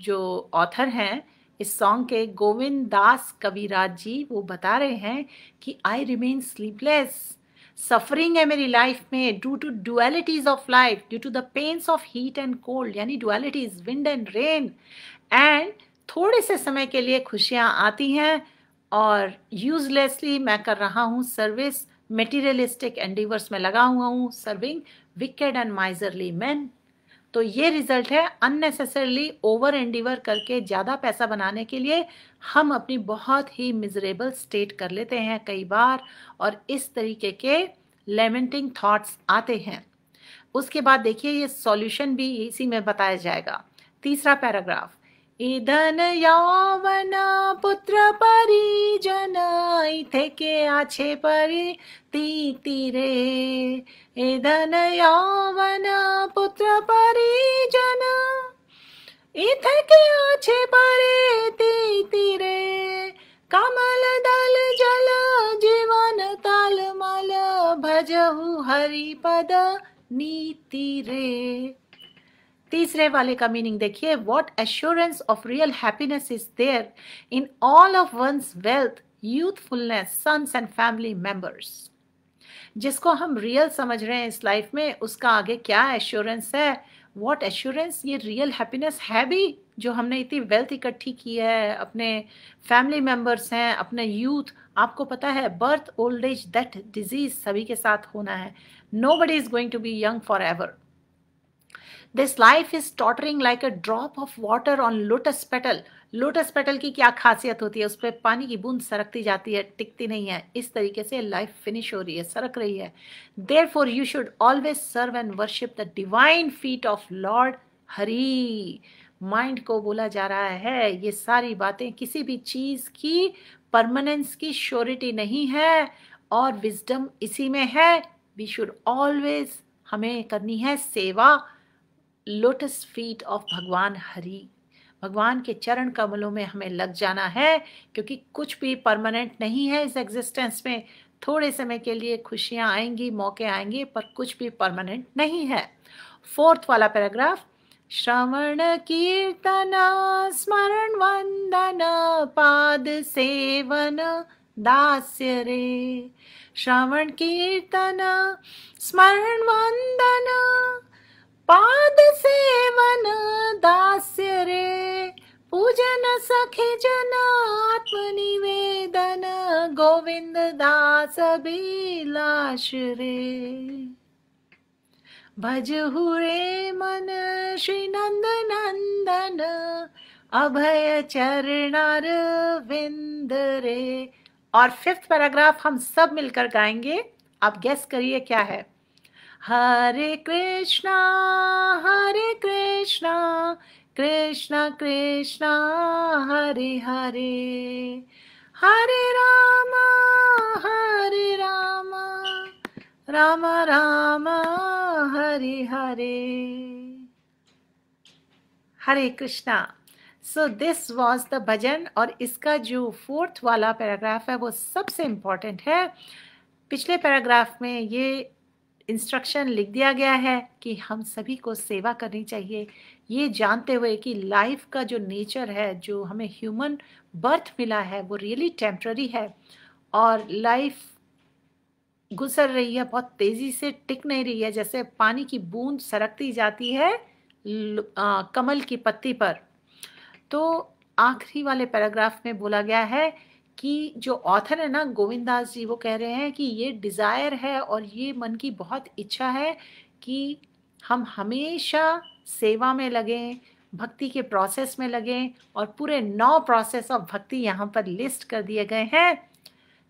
जो ऑथर हैं, इस सॉन्ग के गोविंद दास कविराज जी वो बता रहे हैं कि आई रिमेन स्लीपलेस, सफरिंग है मेरी लाइफ में due to dualities of life, due to the pains of heat and cold, यानी dualities wind and rain, and थोड़े से समय के लिए खुशियाँ आती हैं और यूजलेसली मैं कर रहा हूँ सर्विस, मेटीरियलिस्टिक एंडीवर्स में लगा हुआ हूँ, serving wicked and miserly man. तो ये रिजल्ट है अननेसेसरली ओवर एंडीवर करके ज़्यादा पैसा बनाने के लिए हम अपनी बहुत ही मिजरेबल स्टेट कर लेते हैं कई बार, और इस तरीके के लेमेंटिंग थॉट्स आते हैं। उसके बाद देखिए ये सॉल्यूशन भी इसी में बताया जाएगा। तीसरा पैराग्राफ, इधन यौवन पुत्र परिजन इथे के आछे परि तीरे, इधन यौवन पुत्र परिजन इथे के आछे परि तीरे, कमल दल जल जीवन तालमल भजहु हरिपद नीति रे। तीसरे वाले का मीनिंग देखिए, what assurance of real happiness is there in all of one's wealth, youthfulness, sons and family members. जिसको हम रियल समझ रहे हैं इस लाइफ में, उसका आगे क्या एश्योरेंस है, व्हाट एश्योरेंस, ये रियल हैप्पीनेस है भी, जो हमने इतनी वेल्थ इकट्ठी की है, अपने फैमिली मेंबर्स हैं, अपने यूथ, आपको पता है birth old age that disease सभी के साथ होना है, nobody is going to be young forever. This life is tottering like a drop of water on lotus petal. Lotus petal की क्या खासियत होती है, उस पर पानी की बूंद सरकती जाती है, टिकती नहीं है, इस तरीके से लाइफ फिनिश हो रही है, सरक रही है। Therefore you should always serve and worship the divine feet of Lord Hari. Mind को बोला जा रहा है ये सारी बातें किसी भी चीज की परमानेंस की श्योरिटी नहीं है, और विजडम इसी में है। वी शुड ऑलवेज, हमें करनी है सेवा लोटस फीट ऑफ भगवान हरि, भगवान के चरण कमलों में हमें लग जाना है, क्योंकि कुछ भी परमानेंट नहीं है इस एग्जिस्टेंस में। थोड़े समय के लिए खुशियां आएंगी, मौके आएंगे, पर कुछ भी परमानेंट नहीं है। फोर्थ वाला पैराग्राफ, श्रवण कीर्तन स्मरण वंदन पाद सेवन दास्य रे, श्रवण कीर्तन स्मरण वंदन पाद सेवन दास्य रे, पूजन सखे जन आत्मनिवेदन गोविंद दास अभिलाष रे, भजहु रे मन श्री नंद नंदन अभय चरणार विंद रे। और फिफ्थ पैराग्राफ हम सब मिलकर गाएंगे, आप गेस करिए क्या है। Hare Krishna Krishna Krishna Hare Hare, Hare Ram Ram Ram Hare Hare, Hare Krishna. So this was the bhajan, और इसका जो फोर्थ वाला पैराग्राफ है वो सबसे इम्पॉर्टेंट है। पिछले पैराग्राफ में ये इंस्ट्रक्शन लिख दिया गया है कि हम सभी को सेवा करनी चाहिए, ये जानते हुए कि लाइफ का जो नेचर है, जो हमें ह्यूमन बर्थ मिला है, वो रियली टेम्पररी है, और लाइफ गुजर रही है, बहुत तेज़ी से टिक नहीं रही है, जैसे पानी की बूंद सरकती जाती है कमल की पत्ती पर। तो आखिरी वाले पैराग्राफ में बोला गया है कि जो ऑथर है ना गोविंदास जी, वो कह रहे हैं कि ये डिज़ायर है और ये मन की बहुत इच्छा है कि हम हमेशा सेवा में लगें, भक्ति के प्रोसेस में लगें, और पूरे 9 प्रोसेस ऑफ भक्ति यहाँ पर लिस्ट कर दिए गए हैं।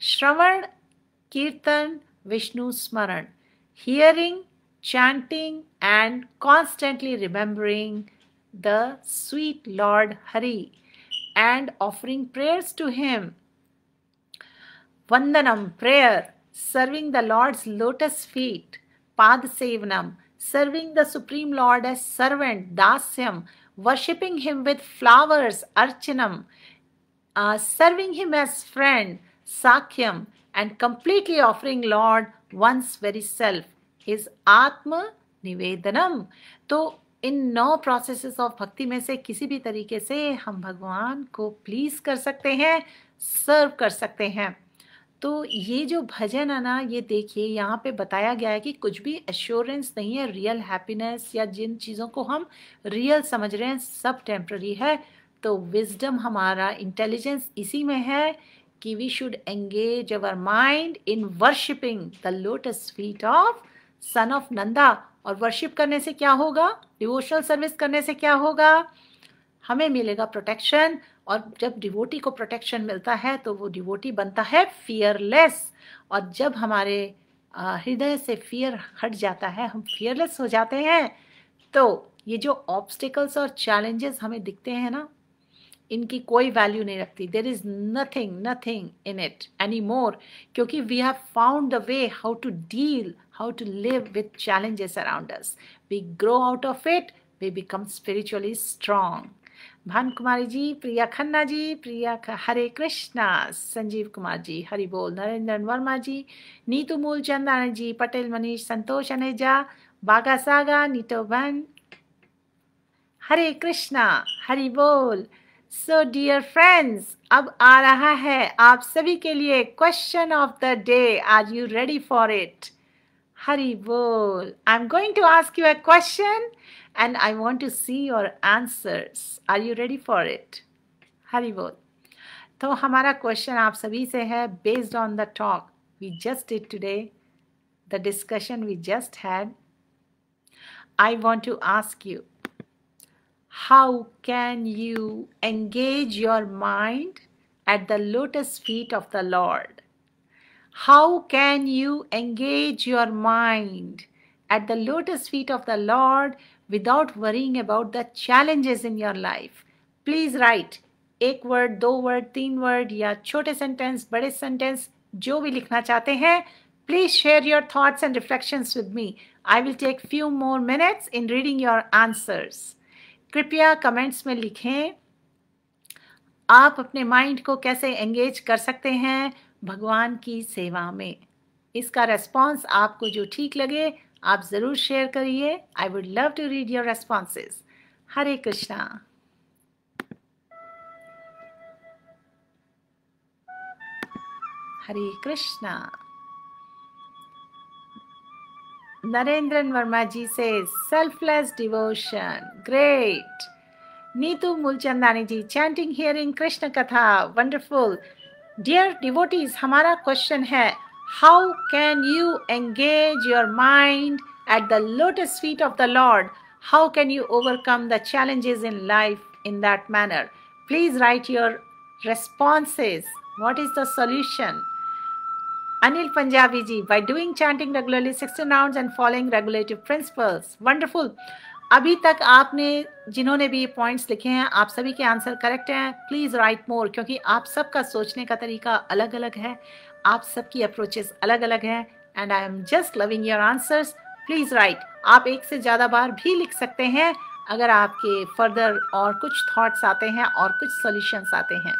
श्रवण, कीर्तन, विष्णु स्मरण, hearing, chanting and constantly remembering the sweet Lord Hari and offering prayers to him. Vandanam, prayer, serving the Lord's lotus feet, Pad Sevanam, serving the Supreme Lord as servant, Dasyam, worshipping him with flowers, Archanam, serving him as friend, Sakhyam, and completely offering Lord one's very self, his आत्म निवेदनम। तो इन 9 processes of भक्ति में से किसी भी तरीके से हम भगवान को प्लीज कर सकते हैं, सर्व कर सकते हैं। तो ये जो भजन है ना, ये देखिए यहाँ पे बताया गया है कि कुछ भी एश्योरेंस नहीं है। रियल हैप्पीनेस या जिन चीज़ों को हम रियल समझ रहे हैं सब टेम्प्ररी है। तो विजडम, हमारा इंटेलिजेंस इसी में है कि we should engage our mind in worshipping the lotus feet of son of Nanda. और वर्शिप करने से क्या होगा? डिवोशनल सर्विस करने से क्या होगा? हमें मिलेगा प्रोटेक्शन। और जब डिवोटी को प्रोटेक्शन मिलता है तो वो डिवोटी बनता है फियरलेस। और जब हमारे हृदय से फियर हट जाता है, हम फियरलेस हो जाते हैं, तो ये जो ऑब्स्टिकल्स और चैलेंजेस हमें दिखते हैं ना, इनकी कोई वैल्यू नहीं रखती। There is nothing in it any more, क्योंकि we have found the way how to deal, how to live with challenges around us. We grow out of it, we become spiritually strong. Bhan Kumari जी, प्रिया खन्ना जी, हरे कृष्णा, संजीव कुमार जी, हरि बोल, नरेंद्र वर्मा जी, नीतू मूलचंद आनंद जी, पटेल मनीष, संतोष अनेजा, बागा सागा, नीतो वन, हरे कृष्णा, हरि बोल। So dear friends, अब आ रहा है आप सभी के लिए question of the day. Are you ready for it? Hari बोल। I am going to ask you a question and I want to see your answers. Are you ready for it? Hari बोल। तो हमारा क्वेश्चन आप सभी से है, based on the talk we just did today, the discussion we just had. I want to ask you, how can you engage your mind at the lotus feet of the Lord? How can you engage your mind at the lotus feet of the Lord without worrying about the challenges in your life? Please write 1 word, 2 word, 3 word, या छोटे sentence, बड़े sentence, जो भी लिखना चाहते हैं। Please share your thoughts and reflections with me. I will take few more minutes in reading your answers. कृपया comments में लिखें आप अपने माइंड को कैसे एंगेज कर सकते हैं भगवान की सेवा में। इसका रेस्पॉन्स आपको जो ठीक लगे आप ज़रूर शेयर करिए। I would love to read your responses. Hare Krishna. Hare Krishna. Narendran Verma ji से selfless devotion, great. Neetu Mulchandani ji, chanting hearing Krishna katha, wonderful. Dear devotees, हमारा क्वेश्चन है, how can you engage your mind at the lotus feet of the Lord? How can you overcome the challenges in life in that manner? Please write your responses. What is the solution? Anil Punjabi ji, by doing chanting regularly 16 rounds and following regulative principles. Wonderful. अभी तक आपने जिन्होंने भी points लिखे हैं, आप सभी के आंसर करेक्ट हैं। प्लीज़ राइट मोर, क्योंकि आप सबका सोचने का तरीका अलग अलग है, आप सबकी अप्रोचेस अलग अलग हैं। And I am just loving your answers. Please write. आप एक से ज़्यादा बार भी लिख सकते हैं अगर आपके फर्दर और कुछ थॉट्स आते हैं और कुछ सॉल्यूशंस आते हैं।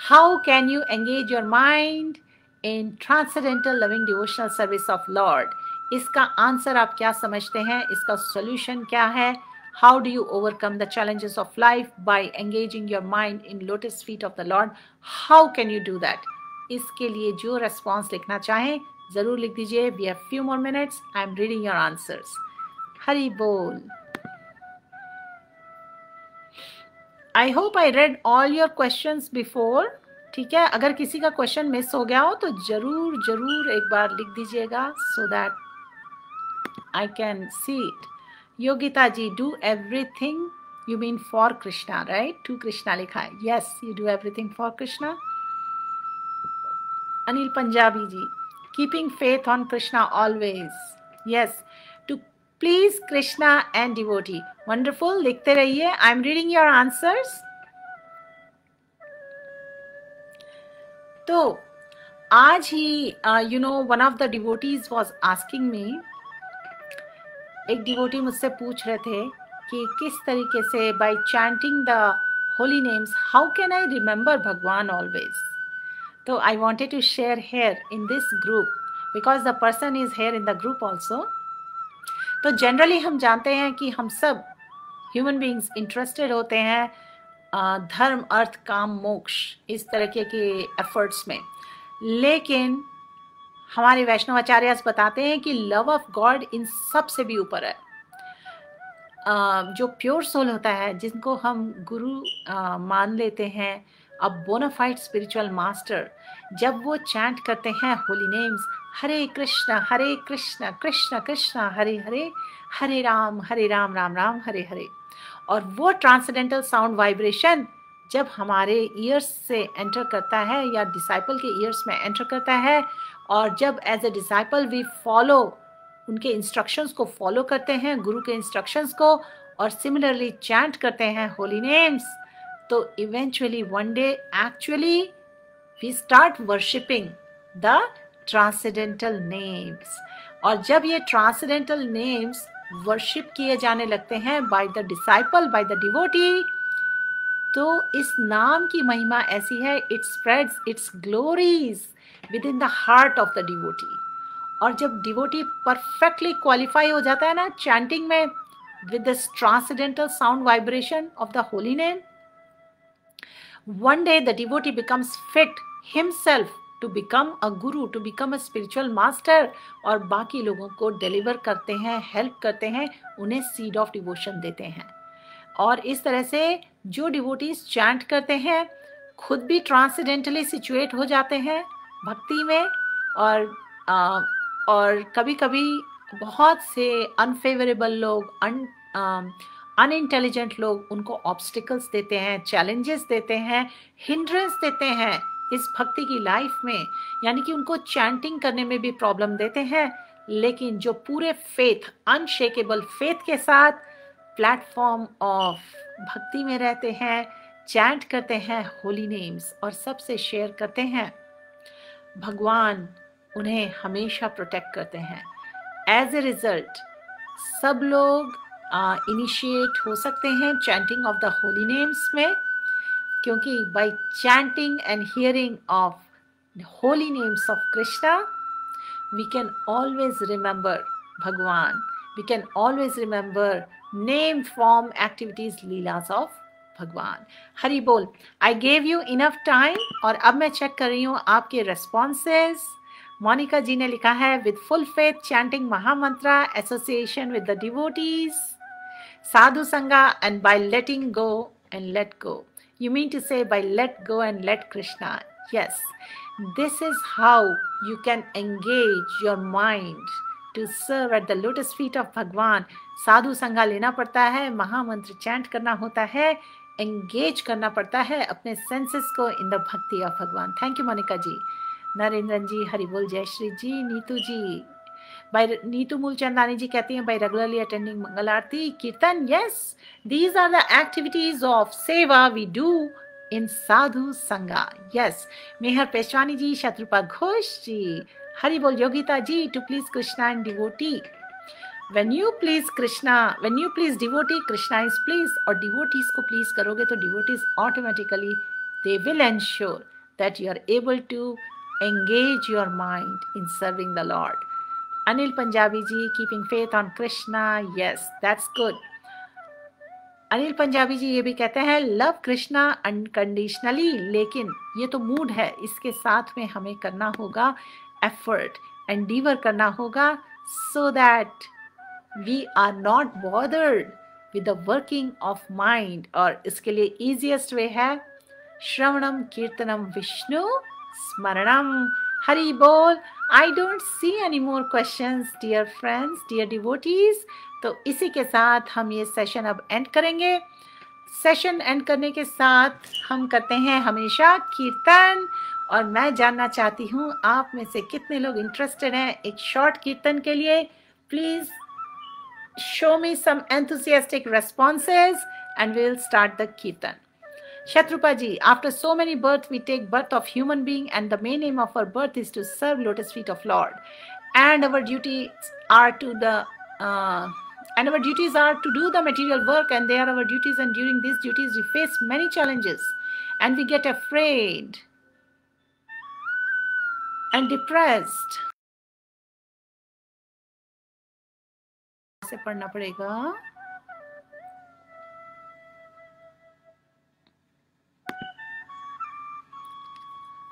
How can you engage your mind in transcendental loving devotional service of lord? इसका आंसर आप क्या समझते हैं? इसका सॉल्यूशन क्या है? How do you overcome the challenges of life by engaging your mind in lotus feet of the Lord? How can you do that? इसके लिए जो रेस्पॉन्स लिखना चाहें जरूर लिख दीजिए। We have few more minutes. I am reading your answers. Hari बोल। I hope I read all your questions before. ठीक है, अगर किसी का क्वेश्चन मिस हो गया हो तो जरूर जरूर एक बार लिख दीजिएगा, so that I can see it. Yogita ji, do everything, you mean for Krishna, right? To Krishna likha hai. Yes, you do everything for Krishna. Anil Punjabi ji, keeping faith on Krishna always. Yes, to please Krishna and devotee. Wonderful. Likhte rahiye. I am reading your answers. तो आज ही one of the devotees was asking me, एक devotee मुझसे पूछ रहे थे कि किस तरीके से by chanting the holy names how can I remember Bhagwan always. तो I wanted to share here in this group because the person is here in the group also. तो जनरली हम जानते हैं कि हम सब ह्यूमन बीइंग्स इंटरेस्टेड होते हैं धर्म, अर्थ, काम, मोक्ष इस तरह के एफर्ट्स में, लेकिन हमारे वैष्णवाचार्य बताते हैं कि लव ऑफ गॉड इन सब से भी ऊपर है। जो प्योर सोल होता है, जिनको हम गुरु मान लेते हैं, अ बोनाफाइड स्पिरिचुअल मास्टर, जब वो चैंट करते हैं होली नेम्स, हरे कृष्णा कृष्ण कृष्ण हरे हरे, हरे राम राम राम हरे हरे, और वो ट्रांसेंडेंटल साउंड वाइब्रेशन जब हमारे ईयर्स से एंटर करता है या डिसाइपल के ईयर्स में एंटर करता है, और जब as a disciple we follow उनके इंस्ट्रक्शंस को फॉलो करते हैं, गुरु के इंस्ट्रक्शंस को, और सिमिलरली चैंट करते हैं होली नेम्स, तो eventually one day actually we start worshipping the transcendental names. और जब ये ट्रांसेंडेंटल नेम्स वर्शिप किए जाने लगते हैं by the disciple, by the devotee, तो इस नाम की महिमा ऐसी है, it spreads its glories within the heart of the devotee. और जब डिवोटी परफेक्टली क्वालिफाई हो जाता है ना चैंटिंग में with this transcendental sound vibration of the holy name, one day the devotee becomes fit himself to become a guru, to become a spiritual master, और बाकी लोगों को डिलीवर करते हैं, हेल्प करते हैं, उन्हें सीड ऑफ डिवोशन देते हैं। और इस तरह से जो डिवोटीज चैंट करते हैं खुद भी ट्रांसेंडेंटली सिचुएट हो जाते हैं भक्ति में, और कभी कभी बहुत से अनफेवरेबल लोग, अनइंटेलिजेंट लोग उनको ऑब्स्टिकल्स देते हैं, चैलेंजेस देते हैं, हिंड्रेंस देते हैं इस भक्ति की लाइफ में, यानी कि उनको चैंटिंग करने में भी प्रॉब्लम देते हैं। लेकिन जो पूरे फेथ, अनशेकेबल फेथ के साथ प्लेटफॉर्म ऑफ भक्ति में रहते हैं, चैंट करते हैं होली नेम्स और सबसे शेयर करते हैं, भगवान उन्हें हमेशा प्रोटेक्ट करते हैं। एज ए रिजल्ट सब लोग इनिशिएट हो सकते हैं chanting of the holy names में, क्योंकि bye chanting and hearing of Holi names of Krishna we can always remember Bhagwan, we can always remember name, form, activities, leelas of Bhagwan. Hari बोल। I gave you enough time, और अब मैं check कर रही हूँ आपके responses। मोनिका जी ने लिखा है with full faith chanting महामंत्रा, association with the devotees, sadhu sangha, and by letting go and let go. You mean to say by let go and let Krishna? Yes. This is how you can engage your mind to serve at the lotus feet of Bhagwan. साधु संगा लेना पड़ता है, महामंत्र chant करना होता है, engage करना पड़ता है अपने सेंसेस को in the bhakti of Bhagwan. Thank you Monika ji, Narendran ji, Hari बोल, जयश्री जी, नीतू जी, बाय नीतू मूलचंदानी जी कहती हैं by regularly attending mangal aarti kirtan. Yes, these are the activities of seva we do in sadhu sangha. Yes, Meher Peshwani ji, Shatrupa Ghosh ji, Hari Bol Yogita ji, to please Krishna and devotee. When you please Krishna, when you please devotee, Krishna is pleased. और devotees को please करोगे तो devotees automatically they will ensure that you are able to engage your mind in serving the Lord. Anil Punjabi ji, keeping faith on Krishna. Yes, that's good. Anil Punjabi जी ये भी कहते हैं love Krishna unconditionally, लेकिन ये तो मूड है, इसके साथ में हमें करना होगा एफर्ट, एंडीवर करना होगा, so that we are not bothered with the working of mind. और इसके लिए इजीएस्ट वे है श्रवणम कीर्तनम विष्णु स्मरणम। हरि बोल। I don't see any more questions dear friends, dear devotees. तो इसी के साथ हम ये सेशन अब एंड करेंगे। सेशन एंड करने के साथ हम करते हैं हमेशा कीर्तन, और मैं जानना चाहती हूँ आप में से कितने लोग इंटरेस्टेड हैं एक शॉर्ट कीर्तन के लिए। Please show me some enthusiastic responses and we will start the kirtan. Shatrupa ji, after so many births, we take birth of human being, and the main aim of our birth is to serve lotus feet of Lord, and our duties are to do the material work, and they are our duties. And during these duties, we face many challenges, and we get afraid and depressed. से पढ़ना पड़ेगा।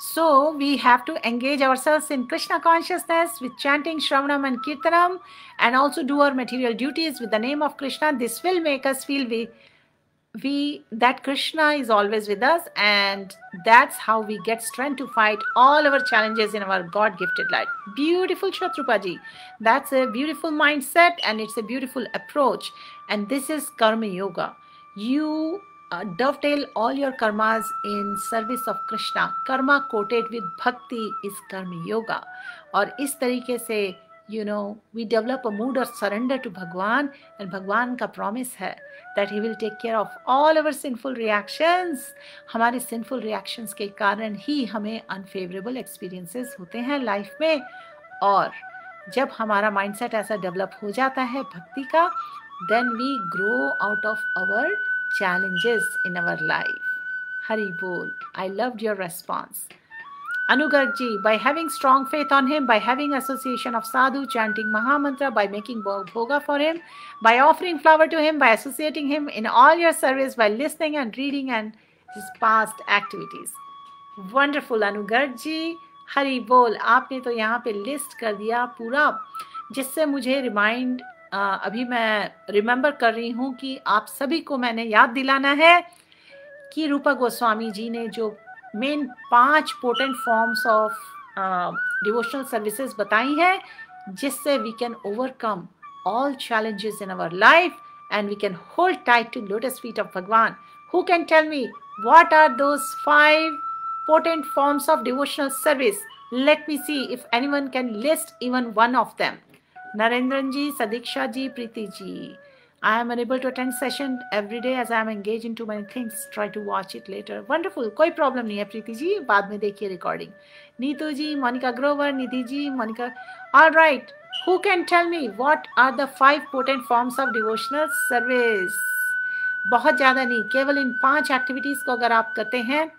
So we have to engage ourselves in Krishna consciousness with chanting Shravanam and Kirtanam, and also do our material duties with the name of Krishna. This will make us feel that Krishna is always with us, and that's how we get strength to fight all our challenges in our God-gifted life. Beautiful, Shatrupaji. That's a beautiful mindset, and it's a beautiful approach. And this is Karma Yoga. You dovetail all your karmas in service of Krishna. Karma coated with bhakti is Karma Yoga. और इस तरीके से we develop a mood of surrender to Bhagwan, and Bhagwan का promise है that he will take care of all our sinful reactions. हमारे sinful reactions के कारण ही हमें unfavorable experiences होते हैं life में, और जब हमारा mindset ऐसा develop हो जाता है भक्ति का, then we grow out of our challenges in our life. Hari Bol. I loved your response. Anugarji, by having strong faith on him, by having association of sadhu, chanting Mahamantra, by making bhoga for him, by offering flower to him, by associating him in all your service, by listening and reading and his past activities. Wonderful, Anugarji. Hari Bol. आपने तो यहाँ पे list कर दिया पूरा, जिससे मुझे अभी मैं रिमेंबर कर रही हूँ कि आप सभी को मैंने याद दिलाना है कि रूपा गोस्वामी जी ने जो main 5 potent forms of devotional services बताई हैं, जिससे we can overcome all challenges in our life and we can hold tight to lotus feet of Bhagwan. Who can tell me what are those 5 potent forms of devotional service? Let me see if anyone can list even one of them. Narendran ji, Sadiksha ji, Preeti ji. I am unable to attend session every day as I am engaged in too many things. Try to watch it later. Wonderful. कोई problem नहीं है प्रीति जी, बाद में देखिए recording. Neetu ji, Monica Grover, Nidhi ji, Monica. All right. Who can tell me what are the 5 potent forms of devotional service? बहुत ज़्यादा नहीं, केवल इन 5 एक्टिविटीज़ को अगर आप करते हैं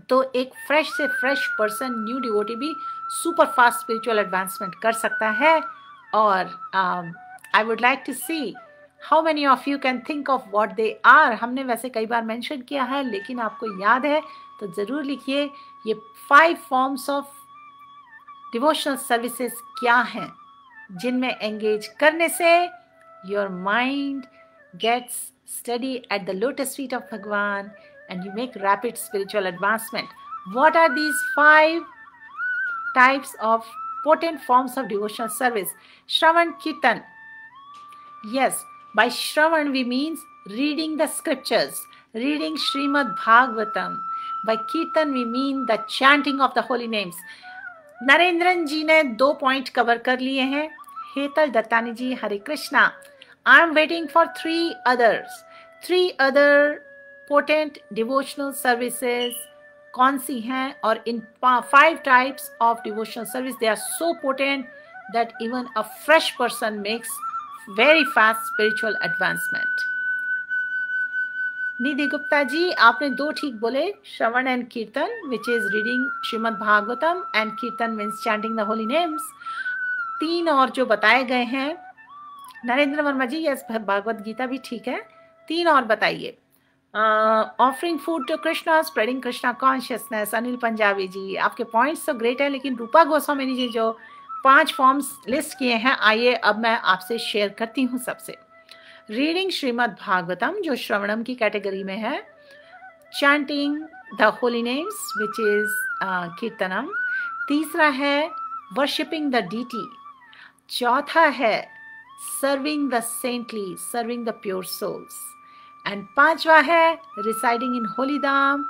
तो एक फ्रेश से फ्रेश पर्सन, न्यू डिवोटी भी सुपर फास्ट स्पिरिचुअल एडवांसमेंट कर सकता है. और I would like to see how many of you can think of what they are. हमने वैसे कई बार मेंशन किया है, लेकिन आपको याद है तो ज़रूर लिखिए ये 5 फॉर्म्स ऑफ डिवोशनल सर्विसेज क्या हैं, जिनमें एंगेज करने से your mind gets steady at the lotus feet of Bhagwan and you make rapid spiritual advancement. What are these 5 types of potent forms of devotional service? Shravan Kirtan. Yes, by Shravan we means reading the scriptures, reading Srimad Bhagavatam. By Kirtan we mean the chanting of the holy names. Narendran ji ने 2 point cover कर लिए हैं. Hetal Dattani ji, Hare Krishna. I am waiting for 3 others. 3 other potent devotional services कौन सी हैं? और इन 5 types of devotional service they are so potent that even a fresh person makes very fast spiritual advancement. Nidhi Gupta ji, आपने 2 ठीक बोले, shravan and kirtan, which is reading Shrimad Bhagavatam, and kirtan means chanting the holy names. 3 और जो बताए गए हैं, नरेंद्र वर्मा जी, यस, भागवत गीता भी ठीक है. 3 और बताइए. Offering food to Krishna, spreading Krishna consciousness. Anil Punjabi ji, आपके पॉइंट्स तो ग्रेट है, लेकिन रूपा गोस्वामी जी जो 5 फॉर्म्स लिस्ट किए हैं, आइए अब मैं आपसे शेयर करती हूँ. सबसे रीडिंग श्रीमद् भागवतम जो श्रवणम की कैटेगरी में है, chanting the holy names which is kirtanam. तीसरा है वर्शिपिंग द डीटी. चौथा है serving the saintly, serving the pure souls. And 5वां है रिसाइडिंग इन होली धाम,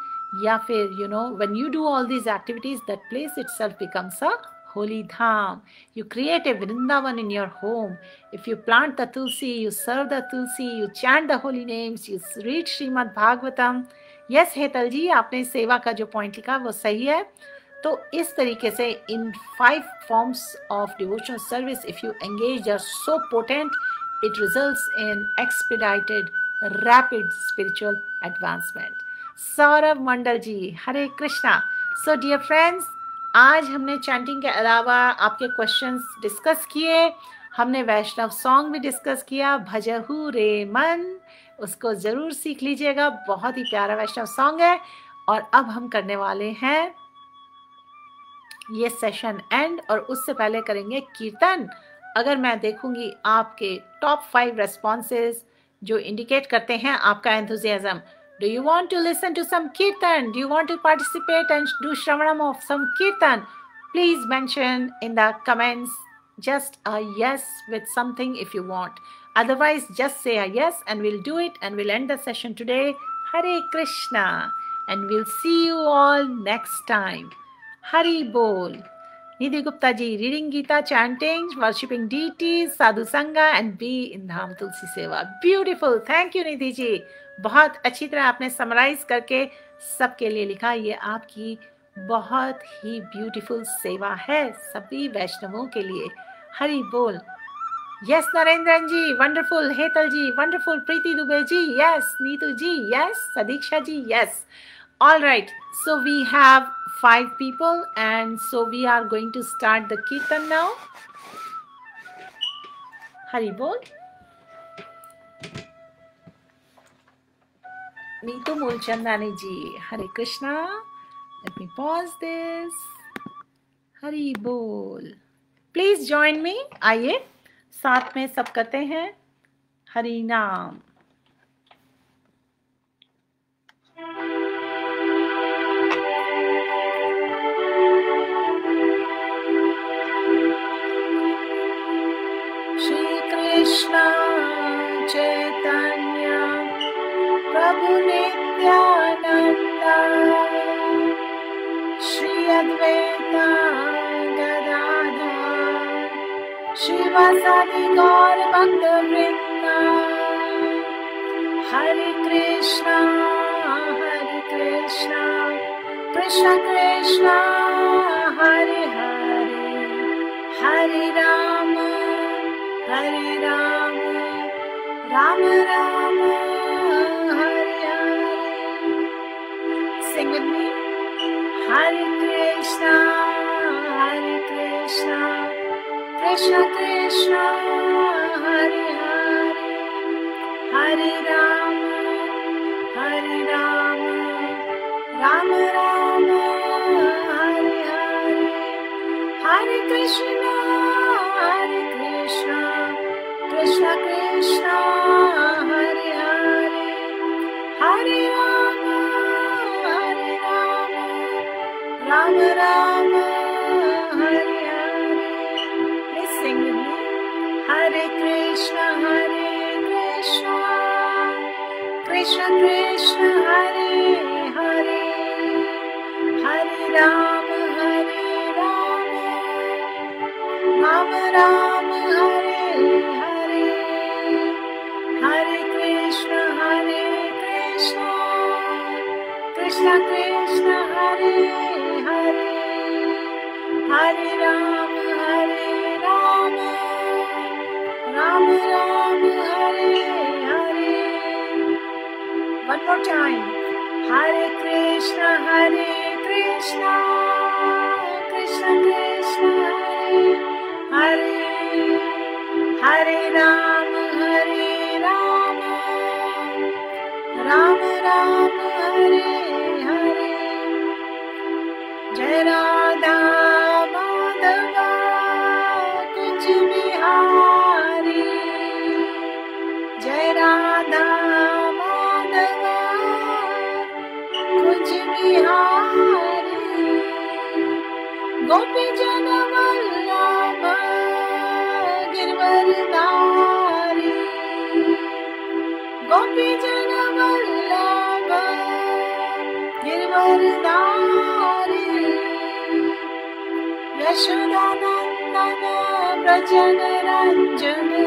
या फिर when you do all these activities, that place itself becomes a holy dham. You create a Vrindavan in your home. If you plant the tulsi, you serve the tulsi, you chant the holy names, you read Srimad Bhagavatam. Yes, Hetal जी, आपने सेवा का जो point लिखा वो सही है. तो इस तरीके से इन 5 forms of devotional service, if you engage, they are so potent, it results in expedited rapid spiritual advancement. Saurabh Mandal ji, Hare Krishna. So dear friends, आज हमने चैंटिंग के अलावा आपके क्वेश्चंस डिस्कस किए. हमने वैष्णव सॉन्ग भी डिस्कस किया, भजहू रे मन, उसको ज़रूर सीख लीजिएगा, बहुत ही प्यारा वैष्णव सॉन्ग है। और अब हम करने वाले हैं ये सेशन एंड, और उससे पहले करेंगे कीर्तन। अगर मैं देखूंगी आपके टॉप 5 रेस्पॉन्सेज जो इंडिकेट करते हैं आपका enthusiasm, do you want to listen to some kirtan, do you want to participate and do shravanam of some kirtan, please mention in the comments just a yes with something if you want, otherwise just say a yes and we'll do it and we'll end the session today. Hare Krishna, and we'll see you all next time. Hari Bol. Nidhi Gupta ji reading Gita, chanting, worshipping deities, sadhu sangha and be in Dham Tulsi Seva. Beautiful. Thank you Nidhi ji. बहुत अच्छी तरह आपने summarise करके सबके लिए लिखा। ये आपकी बहुत ही ब्यूटीफुल सेवा है सभी वैष्णवों के लिए। हरि बोल। Yes, Narendran ji, wonderful. Hetal ji, wonderful. Preeti Dubey ji, yes. Neetu ji, yes. Sadiksha ji, yes. All right. So we have 5 people, and so we are going to start the Kirtan now. Hari Bol. Neetu Mulchandani ji, Hare Krishna. Let me pause this. Hari Bol. Please join me. आइए साथ में सब करते हैं हरि नाम। श्री कृष्ण चैतन्य प्रभु नित्यानंद, श्री अद्वैत गदाधर शिवासादि गौर भक्त वृंद, हरे कृष्णा कृष्ण कृष्ण हरे हरे, हरे राम राम राम हरे हरे। Sing with me. Hare Krishna Krishna Krishna Hare Hare, Hare Ram Ram Ram Hare Hare, Hare Krishna Krishna Krishna Hare Hare, Hare Ram Ram Ram Hare Hare. Please sing with me. Hare Krishna Krishna Krishna Hare Hare, Hare Ram Ram Ram Hare Hare, Hare Krishna Krishna Krishna Hare Hare, Hare Ram Ram Ram Hare Hare. One more time. Hare Krishna Krishna Krishna Hare Hare, Hare Ram Ram Ram Hare Hare. Jai Radha Madhava Kuch Bihari, Jai Radha Madhava Kuch Bihari, Gopi Jana Vallabha Girvardhari, Gopi Jana Vallabha Girvardhari, Yashoda Nandana Brajana Ranjana,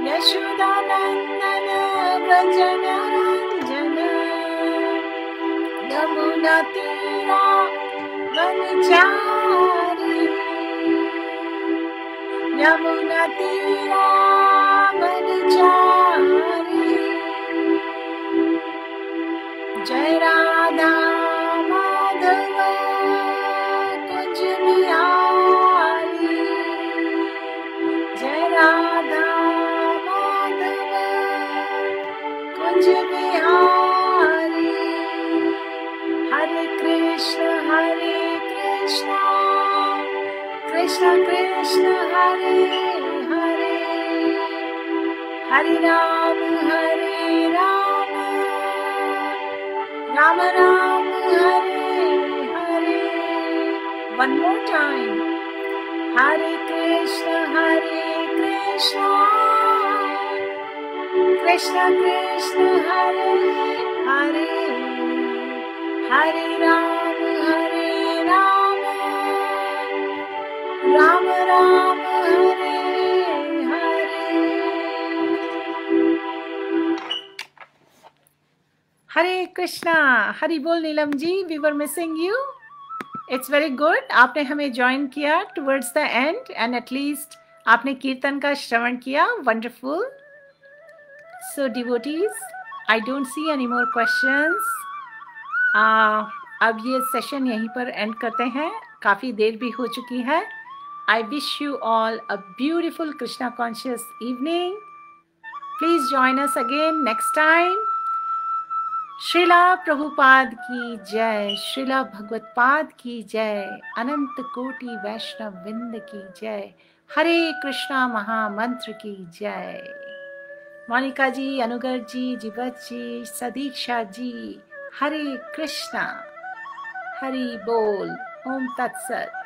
Yashoda Nandana Brajana Ranjana, Yamuna Tira Vanchari, Yamuna Tira Vanchari, Jai Radha Madhava Kuch Bihari, Kunj Bihari. Hare Krishna Krishna Krishna Hare Hare, Hare Ram Ram Ram Hare Hare. One more time. Hare Krishna Krishna Krishna Hare Hare, Hare Ram Ram Ram Hare Hare। Hare Krishna, Hari Bol Neelam ji, we were missing you. It's very good. आपने हमें join किया towards the end and at least आपने कीर्तन का श्रवण किया. Wonderful. So devotees, I don't see any more questions. अब ये session यहीं पर एंड करते हैं, काफ़ी देर भी हो चुकी है. I wish you all a beautiful Krishna conscious evening. Please join us again next time. Srila Prabhupada की जय, श्रीला भगवतपाद की जय, अनंत कोटि वैष्णव विंद की जय, हरे कृष्णा महामंत्र की जय। मोनिका जी, अनुगर जी, जीवत जी, सदीक्षा जी, हरे कृष्णा, हरि बोल, ओम तत्सत।